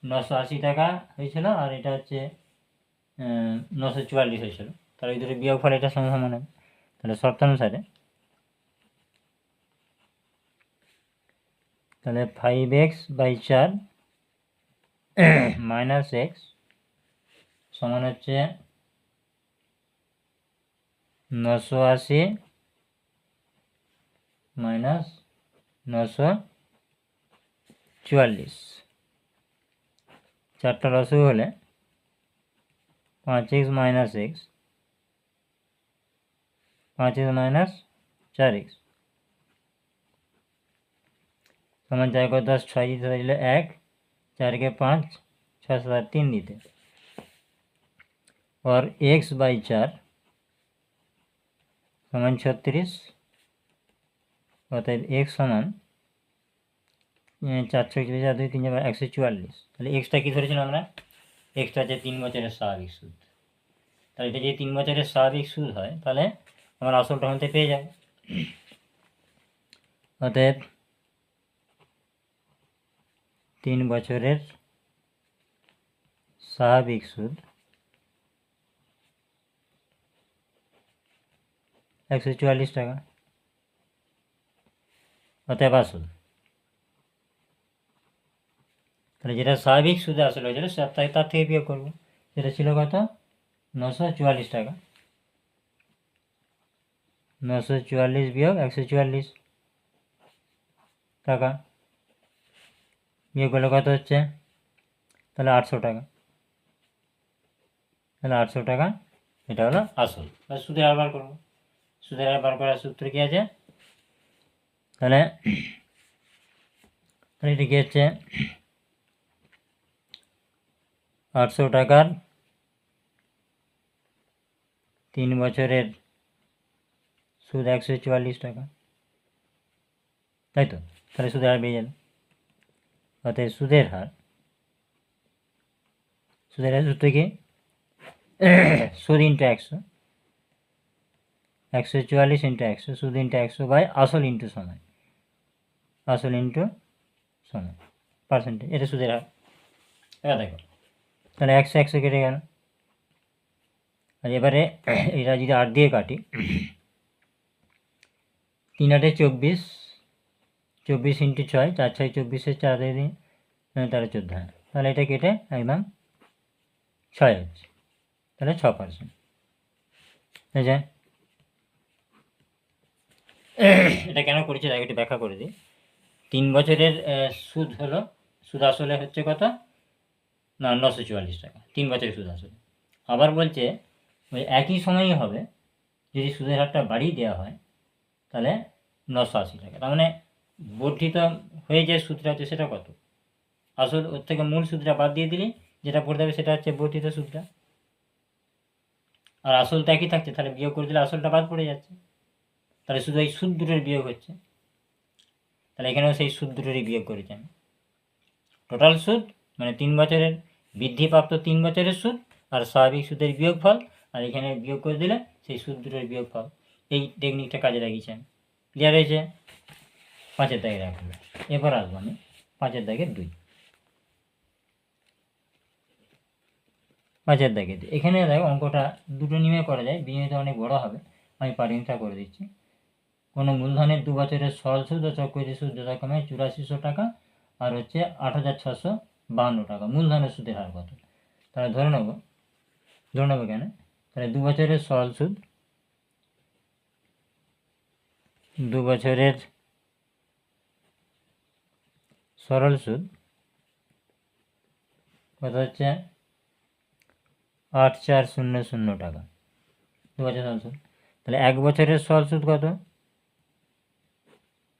980 টাকা হয়েছিল, আর এটা হচ্ছে 944 হয়েছিল। তাহলে এই দুটো বিয়োগ ফল এটা সমান হবে। তাহলে শর্তানুসারে তাহলে 5x/4 মাইনাস x সমান হচ্ছে 980 মাইনাস 944। 4টা লসও হলে 5x minus x, 5x minus 4x সমান 4 করে 10, 6 দিতে দিলে 1, 4 কে 5, 6 7 3 দিতে और x/4 সমান 36, অতএব x সমান 441 তাহলে এক্সটা কী ধরেছিলাম আমরা? এক্সটা হচ্ছে 3 বছরের স্বাভাবিক সুদ। তাহলে এটা যদি 3 বছরের স্বাভাবিক সুদ হয় তাহলে আমার আসলটা হতে পেয়ে যাবে। অতএব 3 বছরের স্বাভাবিক সুদ 144 টাকা, অতএব আসল। তাহলে যেটা স্বাভাবিক সুদে আসল হয়েছিল তার থেকে বিয়োগ করবো, যেটা ছিল কত? 944 টাকা। 944 বিয়োগ 144 টাকা বিয়োগ করলে কত হচ্ছে? তাহলে 800 টাকা। তাহলে 800 টাকা এটা হলো আসল। সুদের হার বার করবো। সুদের হার বার করার সূত্র কী আছে? তাহলে এটা কী হচ্ছে? 800 টাকার 3 বছরের সুদ 144 টাকা, তাই তো? তাহলে সুদের হার বেরিয়ে যাবে। অতএব সুদের হার সূত্র কি? সুদ ইন্টু 100, 144 ইন্টু 100, সুদ ইন্টু 100 বাই আসল ইন্টু সময়, আসল ইন্টু সময় পার্সেন্টেজ, এটা সুদের হার। এবার দেখো, তাহলে 100 100 কেটে গেল। আর এবারে এটা যদি 8 দিয়ে কাটি, 3 8 24, 24 ইন্টু 6, 4 6 24, 4 দিন 13 14, হ্যাঁ, তাহলে এটা কেটে একদম 6 হচ্ছে, তাহলে 6%। এই যে এটা কেন করেছি তাকে একটু ব্যাখ্যা করে দিই। 3 বছরের সুদ হলো, সুদ আসলে হচ্ছে কত না 944 টাকা, 3 বছরের সুদ আসলে। আবার বলছে ওই একই সময়ই হবে যদি সুদের হারটা বাড়িয়ে দেওয়া হয় তাহলে 980 টাকা। তার মানে বর্ধিত হয়ে যে সুদটা হচ্ছে সেটা কত? আসল ওর থেকে মূল সুদটা বাদ দিয়ে দিলে যেটা পড়তে হবে সেটা হচ্ছে বর্ধিত সুদটা, আর আসলটা একই থাকছে, তাহলে বিয়োগ করে দিলে আসলটা বাদ পড়ে যাচ্ছে, তাহলে শুধু এই সুদ দুটোর বিয়োগ হচ্ছে। তাহলে এখানেও সেই সুদ দুটোরই বিয়োগ করেছি আমি। টোটাল সুদ মানে 3 বছরের বৃদ্ধিপ্রাপ্ত 3 বছরের সুদ আর স্বাভাবিক সুদের বিয়োগফল, আর এখানে বিয়োগ করে দিলে সেই সুদ দুটোর বিয়োগফল। এই টেকনিকটা কাজে লাগিয়েছি আমি। ক্লিয়ার হয়েছে? 5-এর দাগে রাখবো। এবার আসবো আমি 5-এর দাগের 2। 5-এর দাগে 2, এখানে দেখো অঙ্কটা দুটো নিয়মে করা যায়, বিনিয়োগটা অনেক বড় হবে, আমি পারিংটা করে দিচ্ছি। কোনো মূলধনের 2 বছরের সরল সুদ ও চক্রবৃদ্ধি সুদ যথাক্রমে 8400 টাকা আর হচ্ছে 8652 টাকা। মূলধনের সুদের হার কত? তাহলে ধরে নেবো কেন? তাহলে 2 বছরের সরল সুদ, 2 বছরের সরল সুদ কত হচ্ছে? 8400 টাকা 2 বছরের সরল সুদ। তাহলে 1 বছরের সরল সুদ কত?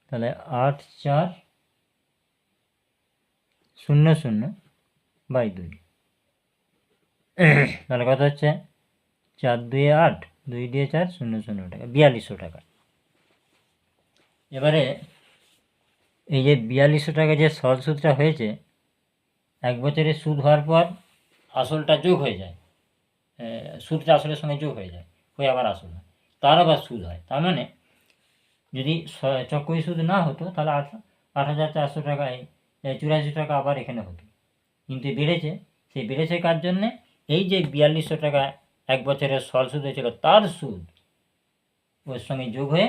তাহলে 8400/2, তাহলে কত হচ্ছে? 4 2 8, 2 2 4, 0 টাকা, 4200 টাকা। এবারে এই যে 4200 টাকা যে সরল সুদটা হয়েছে, 1 বছরের সুদ হওয়ার পর আসলটা যোগ হয়ে যায়, সুদটা আসলের সঙ্গে যোগ হয়ে যায়, হয়ে আবার আসল হয়, তার আবার সুদ হয়। তার মানে যদি চক্রবৃদ্ধি সুদ না হতো তাহলে 8400 টাকায় 84 টাকা আবার এখানে হতো, কিন্তু বেড়েছে। সেই বেড়েছে কার জন্যে? এই যে 4200 টাকা 1 বছরের সরল সুদ হয়েছিল তার সুদ ওর সঙ্গে যোগ হয়ে,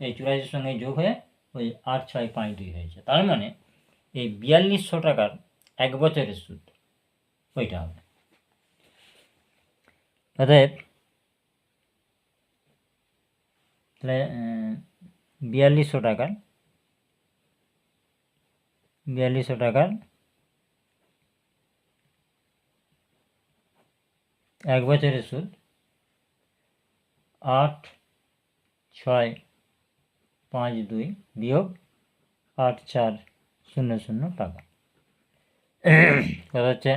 এই 84 সঙ্গে যোগ হয়ে ওই 8652 হয়েছে। তার মানে এই 4200 টাকার 1 বছরের সুদ ওইটা হবে। অতএব তাহলে 4200 টাকার 1 বছরের সুদ 8652 বিয়োগ 8400 টাকা, কত হচ্ছে?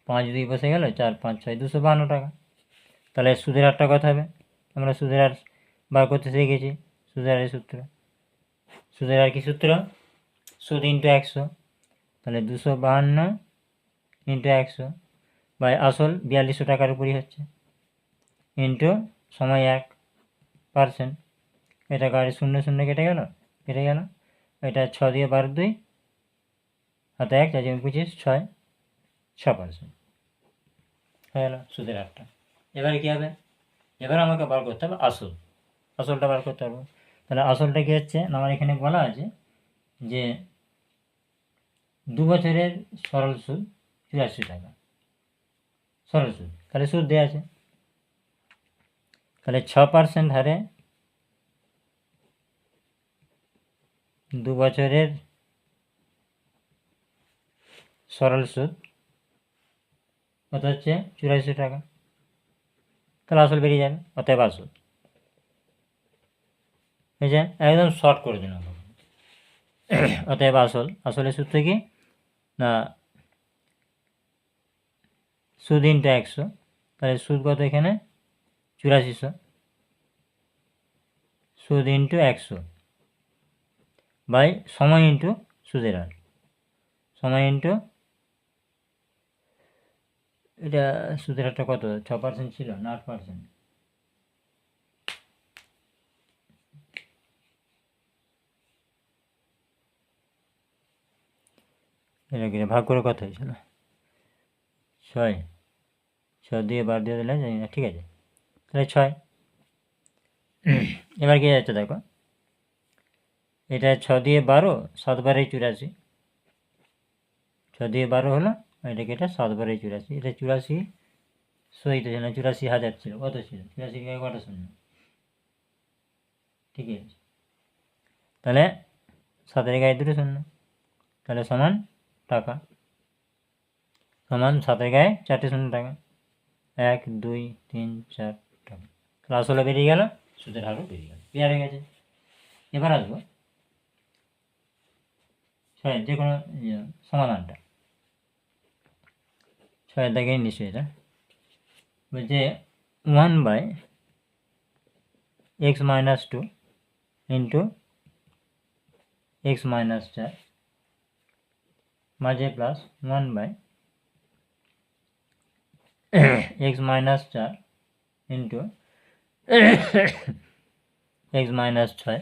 5 2 বসে গেল, 4 5 6 252 টাকা। তাহলে সুদের হারটা কত হবে? আমরা সুদের হার বার করতে শিখেছি। সুদের হারের সূত্র, সুদের হার কি সূত্র? সুদ ইন্টু 100। তাহলে 252 ইন্টু 100 বাই আসল 4200 টাকার উপরই হচ্ছে, ইন্টু সময় 1%। এটা গাড়ি 0 0 কেটে গেল, এটা 6 দিয়ে 12 2 হাতে 1 4 25 6 6% হয়ে গেল সুদের হারটা। এবারে কী হবে? এবার আমাকে বার করতে হবে আসলটা বার করতে হবে। তাহলে আসলটা কী হচ্ছে না, আমার এখানে বলা আছে যে 2 বছরের সরল সুদ 84 টাকা, সরল সুদ। তাহলে সুদ দেওয়া আছে, তাহলে 6% হারে 2 বছরের সরল সুদ কত হচ্ছে? 84 টাকা। তাহলে আসল বেরিয়ে যাবে, অতএব আসল। হয়েছে? একদম শর্ট করে দিন। অতএব আসলের সূত্র কি না, সুদ ইন্টু 100। তাহলে সুদ কত এখানে? 8400। সুদ ইন্টু 100 বাই সময় ইন্টু সুদের হার, সময় ইন্টু এটা সুদের হারটা কত? 6% ছিল না 8%? এটা কি ভাগ করে কত হয়েছিল? 6 দিয়ে 12 দিয়ে দিলে জানি না, ঠিক আছে। তাহলে 6। এবার কি যাচ্ছে দেখো, এটা 6 দিয়ে 12, 7 বারে 84। 6 দিয়ে 12 হলো, এটাকে এটা 7 বারে 84। এটা 84 সহিত ছিল না, 84,000 ছিল। কত ছিল? 84 গায়ে কটা শূন্য? ঠিক আছে। তাহলে 7 গায়ে 2 শূন্য, তাহলে সমান টাকা, সমান 7 গায়ে 4টে শূন্য টাকা, 1 2 3 4 টাকা। তাহলে আসলে বেরিয়ে গেল, সুদের হারও বেরিয়ে গেল, ক্লিয়ার হয়ে গেছে। এবার আসবো ছয়ের যে কোনো সমাধানটা। 6 দাগেই নিশ্চয়ই এটা বলছে 1/x - 2 ইন্টু x - 4 মাঝে প্লাস 1/x - 4 ইন্টু x - 6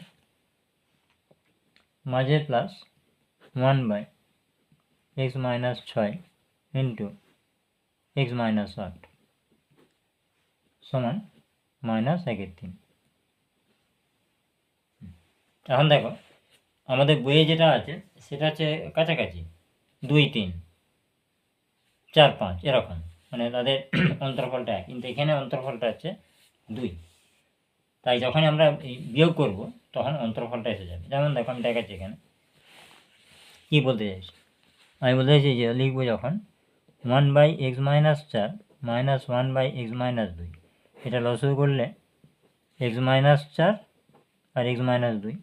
মাঝে প্লাস 1/x - 6 ইন্টু x - 8 সমান -1/3। এখন দেখো আমাদের বইয়ে যেটা আছে সেটা হচ্ছে কাছাকাছি 2 3 4 5 এরকম, মানে তাদের অন্তরফলটা 1, কিন্তু এখানে অন্তরফলটা হচ্ছে 2। তাই যখন আমরা বিয়োগ করব তখন অন্তরফলটা এসে যাবে। যেমন দেখো আমি দেখাচ্ছি এখানে কী বলতে চাইছি। আমি বলতে চাইছি যে লিখবো যখন 1/x - 4 মাইনাস 1/x - 2, এটা লসও করলে x - 4 আর x - 2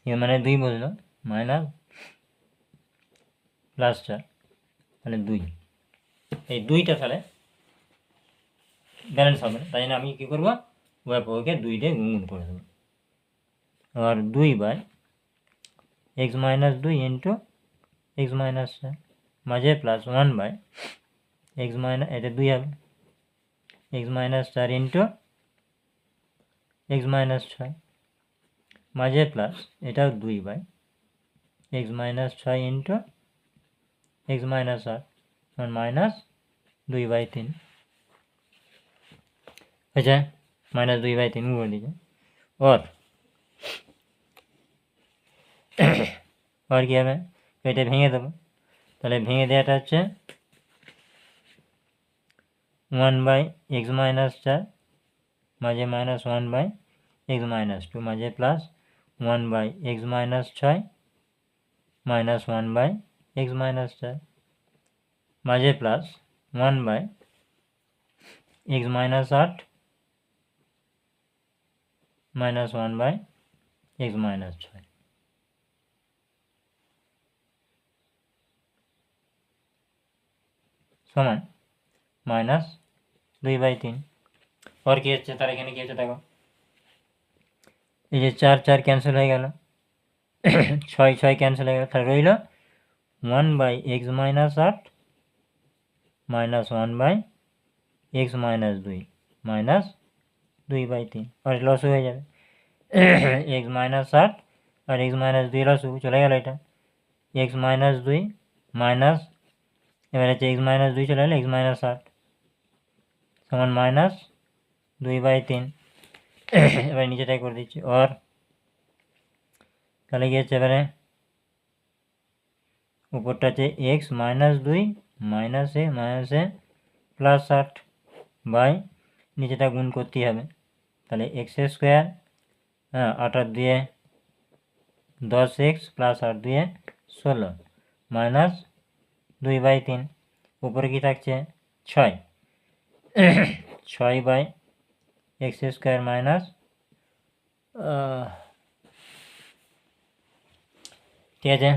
এর মানে 2 বসলো, মাইনাস প্লাস 4, তাহলে 2। এই 2টা তাহলে ব্যালেন্স হবে না, তাই জন্য আমি কী করবো, উভয় পক্ষকে 2 দিয়ে গুণ করে দেবো। আর 2/x - 2 ইন্টু x - 4 মাঝে প্লাস 1/x - এটা 2 হবে, x - 4 ইন্টু x - 6 মাঝে প্লাস এটাও 2/x - 6 ইন্টু x - 8 -2/3 হয়েছে, -2/3 করে দিয়েছে। और কী হবে, এটা ভেঙে দেবো। তাহলে ভেঙে দেওয়াটা হচ্ছে 1/x - 4 মাঝে মাইনাস 1/x - 2 মাঝে প্লাস 1/x - 6 মাইনাস 1/x - 4 মাঝে plus 1/x - 8 minus 1/x x minus 6 সমান মাইনাস 2/3। और কি হচ্ছে তার এখানে কি হচ্ছে দেখো, এই যে 4 4 ক্যান্সেল হয়ে গেল, 6 6 ক্যান্সেল হয়ে গেল, তাহলে রইল 1/x minus 8 minus 1/x minus 2 minus 2/3, আর লস হয়ে যাবে। x মাইনাস 8 আর x মাইনাস 2 লস চলে গেল, এটা x মাইনাস 2 মাইনাস, এবার হচ্ছে x মাইনাস 2 চলে গেল x মাইনাস 8 সমান মাইনাস 2/3। এবার নিচেটাই করে দিচ্ছি, আর তাহলে কি হচ্ছে এবারে উপরটা হচ্ছে x minus 2 minus a plus 8 by নিচেটা গুণ করতেই হবে, তাহলে x স্কোয়ার, হ্যাঁ 8 আর 2 10x প্লাস 8 2 16 মাইনাস 2/3। উপরে কি থাকছে 6, 6/x স্কোয়ার মাইনাস, ঠিক আছে।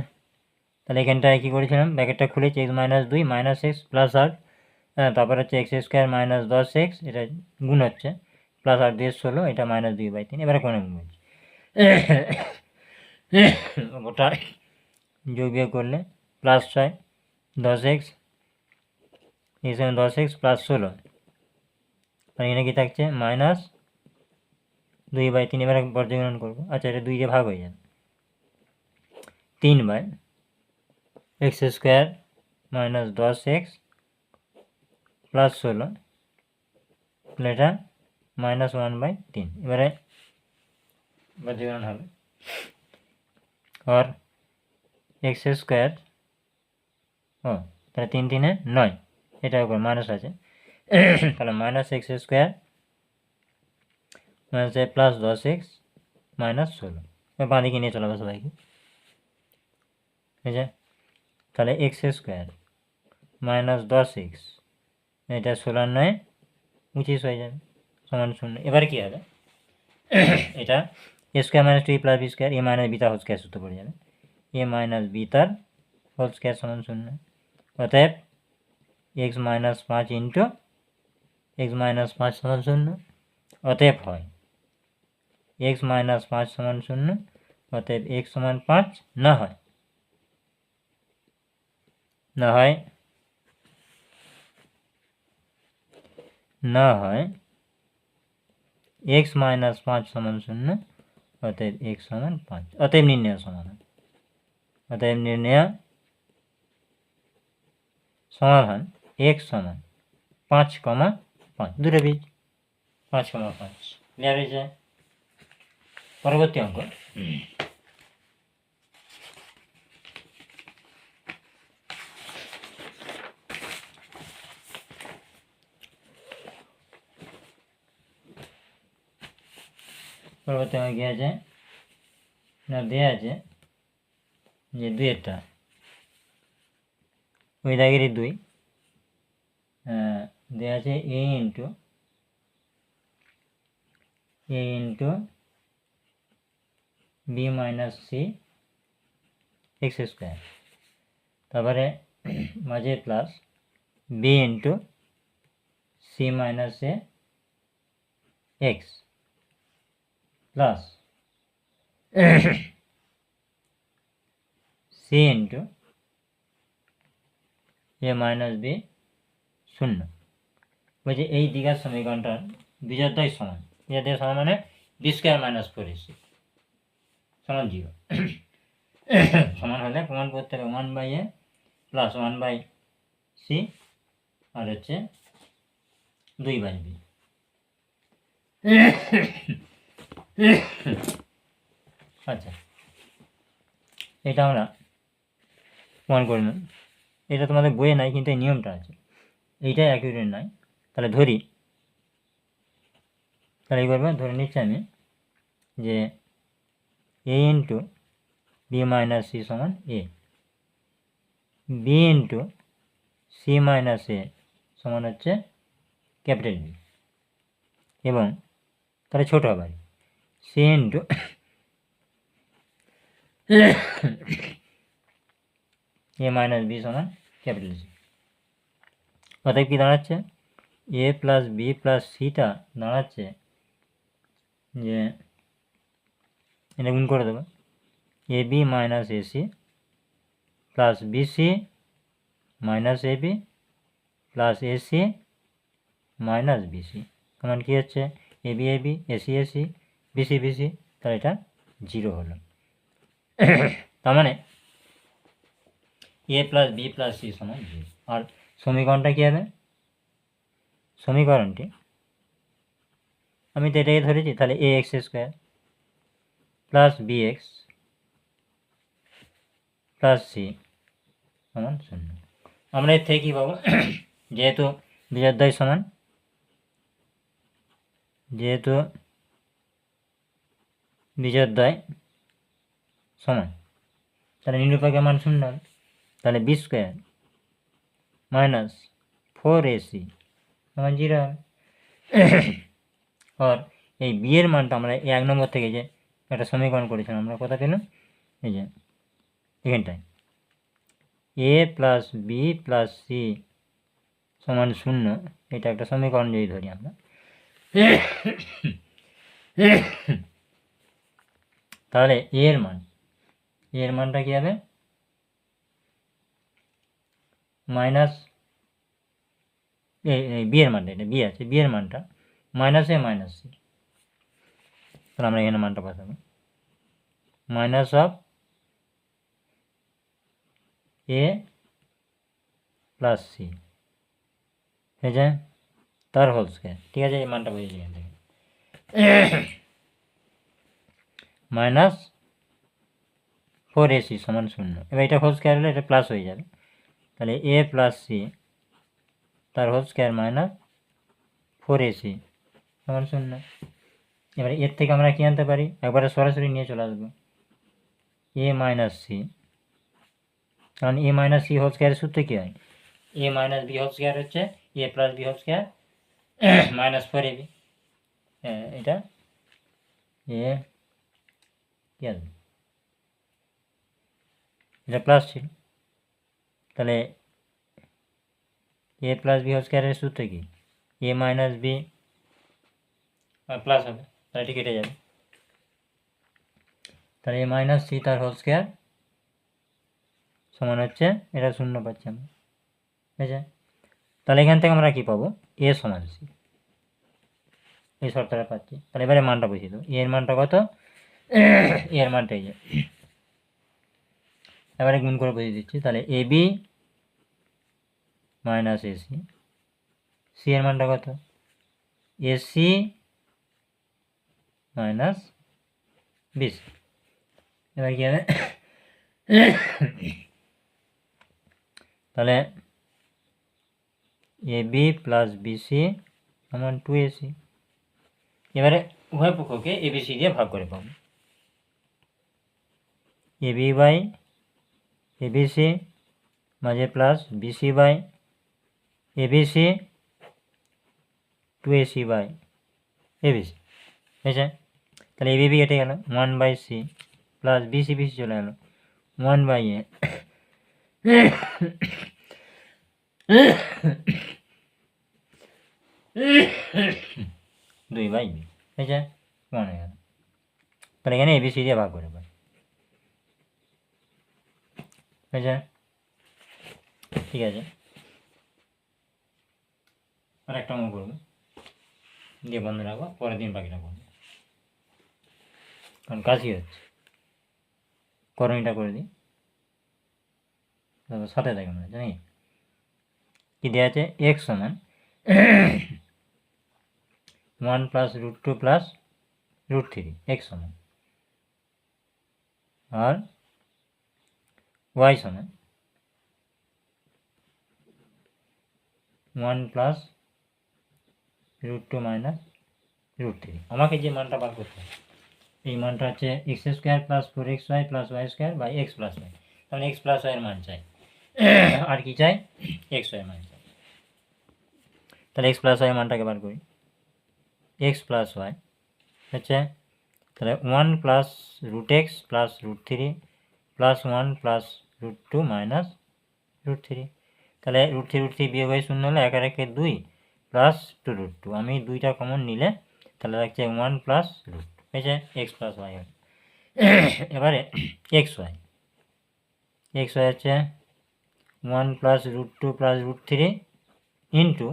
তাহলে এখানটায় কী করেছিলাম, ব্র্যাকেটটা খুলেছি x minus 2 minus x plus 8, হ্যাঁ তারপর হচ্ছে x স্কোয়ার মাইনাস 10x, এটা গুণ হচ্ছে প্লাস 8 2 16, এটা মাইনাস 2/3। এবারে কোনো গুণ হচ্ছে ওটা যোগ বিয়োগ করলে প্লাস 6 10x, এই সময় 10x প্লাস 16, আর এখানে কি থাকছে মাইনাস 2/3। এবারে পর্যায়ক্রমণ করবো, আচ্ছা এটা 2 দিয়ে ভাগ হয়ে যাবে, 3/x square minus 10x plus 16, এটা মাইনাস 1/3। এবারে পর্যায়ক্রমণ হবে, আর এক্স স্কোয়ার, ও তাহলে 3 3 9, এটার উপর মাইনাস আছে, তাহলে minus x square minus plus 10x minus 16, বাঁ দিকে নিয়ে চলে যাবে সবাইকে, ঠিক আছে। তাহলে এক্স স্কোয়ার মাইনাস 10x, এটা 16 9 25 হয়ে যাবে সমান 0। এবার কী হবে, এটা a square minus 2 plus b square, a minus b তার হোল স্কোয়ার সূত্র পড়ে যাবে, এ মাইনাস বি তার হোল স্কোয়ার সমান 0। অতএব x minus 5 into x minus 5 সমান 0। অতএব হয় x মাইনাস 5 সমান 0, অতএব x সমান 5 না হয় x মাইনাস 5 সমান 0, অতএব x সমান 5। অতএব নির্ণয় সমাধান, অতএব নির্ণয় সমাধান x সমান 5,5, দুটো বীজ 5,5। ক্লিয়ার হয়েছে। পরবর্তী অঙ্ক, পরবর্তী অঙ্ক কি আছে না, দেয়া আছে যে 2-এরটা ওই দাগেরই 2, দেওয়া আছে a into b minus c x square, তারপরে মাঝে plus b into c minus a x plus c into a minus b 0। বলছে এই দিঘার সমীকরণটার বিজয়টাই সমান, বিজয়টাই সমান মানে বি স্কোয়ার মাইনাস 4ac সমান 0। সমান হলে প্রমাণ করতে হবে 1/a প্লাস 1/c আর হচ্ছে 2/b। আচ্ছা এটা আমরা প্রমাণ করে নিলাম, এটা তোমাদের বইয়ে নাই কিন্তু এই নিয়মটা আছে, এইটাই অ্যাকিউরেট নাই। তাহলে ধরি, তাহলে এই করবে, ধরে নিচ্ছি আমি যে a into b minus c সমান a, b into c minus a সমান হচ্ছে ক্যাপিটাল বি, এবং তাহলে ছোটো হবে c into a minus b সমান ক্যাপিটাল সি। অতএব কি দাঁড়াচ্ছে, এ প্লাস বি প্লাস সিটা দাঁড়াচ্ছে যে এটা গুণ করে দেবো, a b minus a c plus b c minus a b plus a c minus b c সমান কী হচ্ছে, a b a c a c b c b c, তাহলে এটা 0 হলো। তার মানে a plus b plus c সমান 0। আর সমীকরণটা কী হবে, সমীকরণটি আমি তো এটাকে ধরেছি, তাহলে a x square plus b x plus c সমান 0। আমরা এর থেকে কী পাবো, যেহেতু বিজোড়দ্বয় সমান, যেহেতু বিজোড়দ্বয় সমান, তাহলে নিরূপকের মান 0 হবে। তাহলে বি স্কোয়ার মাইনাস 4ac সমান 0 হবে। আর এই বি এর মানটা আমরা এই 1 নম্বর থেকে যে একটা সমীকরণ করেছিলাম, আমরা কথা পেলাম এই যে এখানটায় এ প্লাস বি প্লাস সি সমান 0, এটা একটা সমীকরণ যদি ধরি আমরা, তাহলে এর মানটা কী হবে, মাইনাস এই বি এর মানটা, এটা বি আছে, বি এর মানটা মাইনাস এ মাইনাস সি, তাহলে আমরা এখানে মানটা বসাবো minus of a plus c হয়ে যায় তার হোল স্কোয়ার। ঠিক আছে, এই মানটা বুঝেছি এখান থেকে, মাইনাস 4ac সমান 0। এবার এটা হোল স্কোয়ার হলে এটা প্লাস হয়ে যাবে, তাহলে এ প্লাস সি তার হোল স্কোয়ার মাইনাস 4ac সমান 0। এবারে এর থেকে আমরা কী আনতে পারি, একবারে সরাসরি নিয়ে চলে আসবো এ মাইনাস সি, কারণ এ মাইনাস সি হোল স্কোয়ারের সূত্রে কী হয়, a minus b whole square হচ্ছে a plus b whole square minus 4ab, এটা এ কী আসবে, এটা প্লাস ছিল, তাহলে এ প্লাস বি হোল স্কোয়ারের সূত্রে কি এ মাইনাস বি প্লাস হবে, তাহলে এটি কেটে যাবে, তাহলে এ মাইনাস সি তার হোল স্কোয়ার সমান হচ্ছে, এটা 0 পাচ্ছি আমরা, ঠিক আছে। তাহলে এখান থেকে আমরা কী পাবো, এ সমান সি, এই শর্তটা পাচ্ছি। তাহলে এবারে মানটা বুঝিয়ে দেবো, এর মানটা কত, এর মানটা এই যে, এবারে গুণ করে বুঝিয়ে দিচ্ছি, তাহলে এ বি মাইনাস এসি, সি এর মানটা কত, এসি মাইনাস বিসি। এবার কী হবে, তাহলে এ বি প্লাস বিসি সমান 2ac। এবারে উভয় পক্ষকে এবিসি দিয়ে ভাগ করে পাবো, এবি বাই এবিসি মাঝে plus BC by ABC 2ac by ABC, ঠিক আছে। তাহলে এবিবি কেটে গেল, 1/c প্লাস বিসি বিসি চলে গেল 1/a, 2/b, ঠিক আছে, 1 হয়ে গেল। তাহলে এখানে এবিসি দিয়ে ভাগ করে পাই, ঠিক আছে, ঠিক আছে। আর একটা অঙ্ক করবো, দিয়ে বন্ধ রাখবো, পরের দিন বাকিটা করবো, কারণ কাশি হচ্ছে, করণীটা করে দিই, তারপর সাথে থাকে মনে হচ্ছে নাকি। কি দেওয়া আছে, এক্স সমান 1 প্লাস √2 প্লাস √3 এক্স সমান, আর ওয়াই সমান 1 প্লাস √2 মাইনাস √3। আমাকে যে মানটা বার করতে হবে, এই মানটা হচ্ছে x square plus 4xy plus y square by x plus y, তাহলে এক্স প্লাস ওয়াইয়ের মান চাই, আর কি চাই, এক্স ওয়াইয়ের মান চাই। তাহলে এক্স প্লাস ওয়াই মানটাকে বার করি, এক্স প্লাস ওয়াই হচ্ছে, তাহলে 1 plus √x plus √3 +1 plus √2 minus √3। তাহলে √3 বিয়োগ হয়ে শূন্য হলে 1 আর 1 2 প্লাস 2√2। আমি 2টা কমন নিলে তাহলে থাকছে 1 প্লাস √2, হয়েছে এক্স প্লাস ওয়াই। এবারে এক্স ওয়াই হচ্ছে 1 plus √2 plus √3 into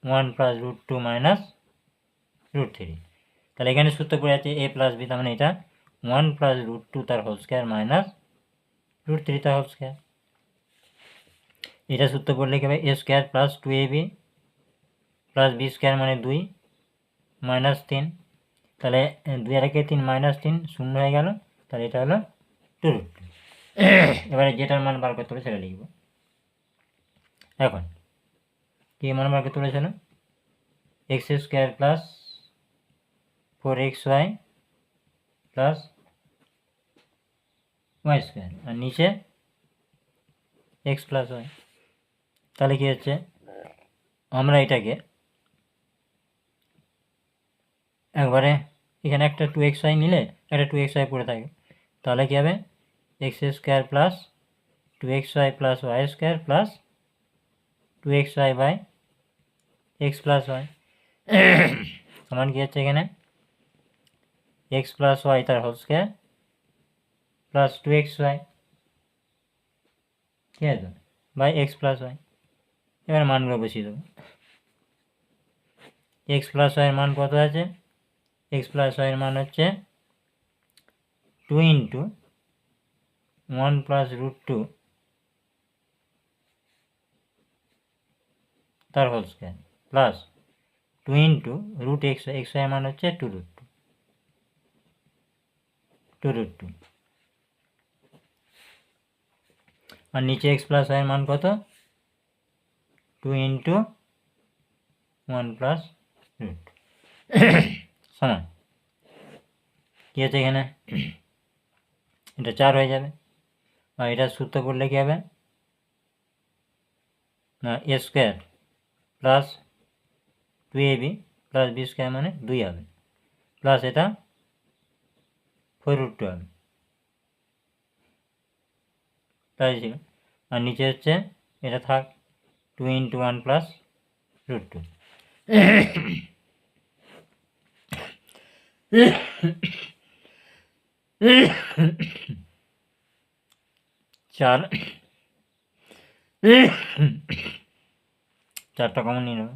1 plus √2 minus √3। তাহলে এখানে সূত্র পড়ে যাচ্ছে a প্লাস বি, তার মানে এটা 1 প্লাস √2 তার হোল স্কোয়ার মাইনাস √3 তার হোল স্কোয়ার। এটা সূত্র পড়লে কি হবে a square plus 2ab plus b square মানে 2 মাইনাস 3। তাহলে 2 আর 1 3 মাইনাস 3 শূন্য হয়ে গেল, তাহলে এটা হলো 2√2। এবারে যেটার মান বার করতে হবে সেটা লিখব। এখন কি মান বার করতে বলেছিল, x square plus 4xy plus y square, আর নিচে এক্স প্লাস ওয়াই। তাহলে কি হচ্ছে, আমরা এটাকে একবারে এখানে একটা 2xy নিলে একটা 2xy পড়ে থাকে, তাহলে কী হবে x square plus 2xy plus y square plus 2xy by x plus y সমান কী হচ্ছে এখানে এক্স প্লাস ওয়াই তার হোল স্কোয়ার প্লাস 2xy, ঠিক আছে, বাই এক্স প্লাস ওয়াই। এবার মানগুলো বসিয়ে দেবো। এক্স প্লাস ওয়াইয়ের মান কত আছে, এক্স প্লাস ওয়াইয়ের মান হচ্ছে 2 ইন্টু 1 প্লাস √2 তার whole square plus 2 into √x, x ওয়াইয়ের মান হচ্ছে 2√2 আর নিচে এক্স প্লাস ওয়াইয়ের মান কত 2 ইন্টু 1 প্লাস √2 সমান কী আছে এখানে এটা 4 হয়ে যাবে, আর এটা সূত্র করলে কী হবে না a square plus 2ab plus b square মানে 2 হবে প্লাস এটা 4√2 হবে, তাই ছিল। আর নিচে হচ্ছে এটা থাক 2 ইন্টু 1 প্লাস √2 চারটা কমন নিয়ে নেব,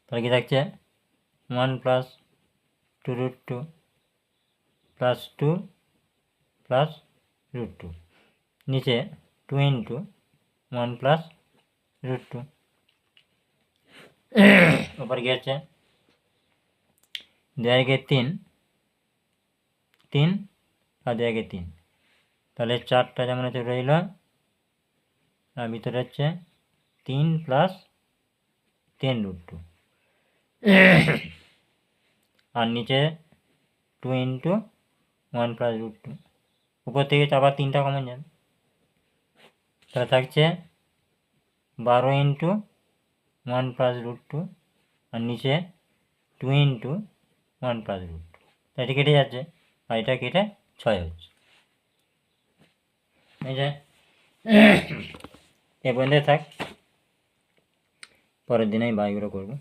তাহলে কি থাকছে 1 প্লাস 2√2 প্লাস 2 প্লাস √2 নিচে 2 ইন্টু 1 প্লাস √2 ऊपर কি হচ্ছে 2 के 3 3 আর 2 के 3, তাহলে 4টা যেমন হচ্ছে রইল, আর ভিতরে হচ্ছে 3 প্লাস 10√2 আর নিচে 2 ইন্টু 1 প্লাস √2, উপর থেকে আবার 3টা কমন যাবে, তাহলে থাকছে 12 ইন্টু 1 প্লাস √2 আর নিচে 2 ইন্টু 1 প্লাস √2, তাই এটা কেটে যাচ্ছে আর এটা কেটে 6 হচ্ছে। এই যে এ পর্যন্ত থাক, পরের দিনে আমি বাইগুলো করবো।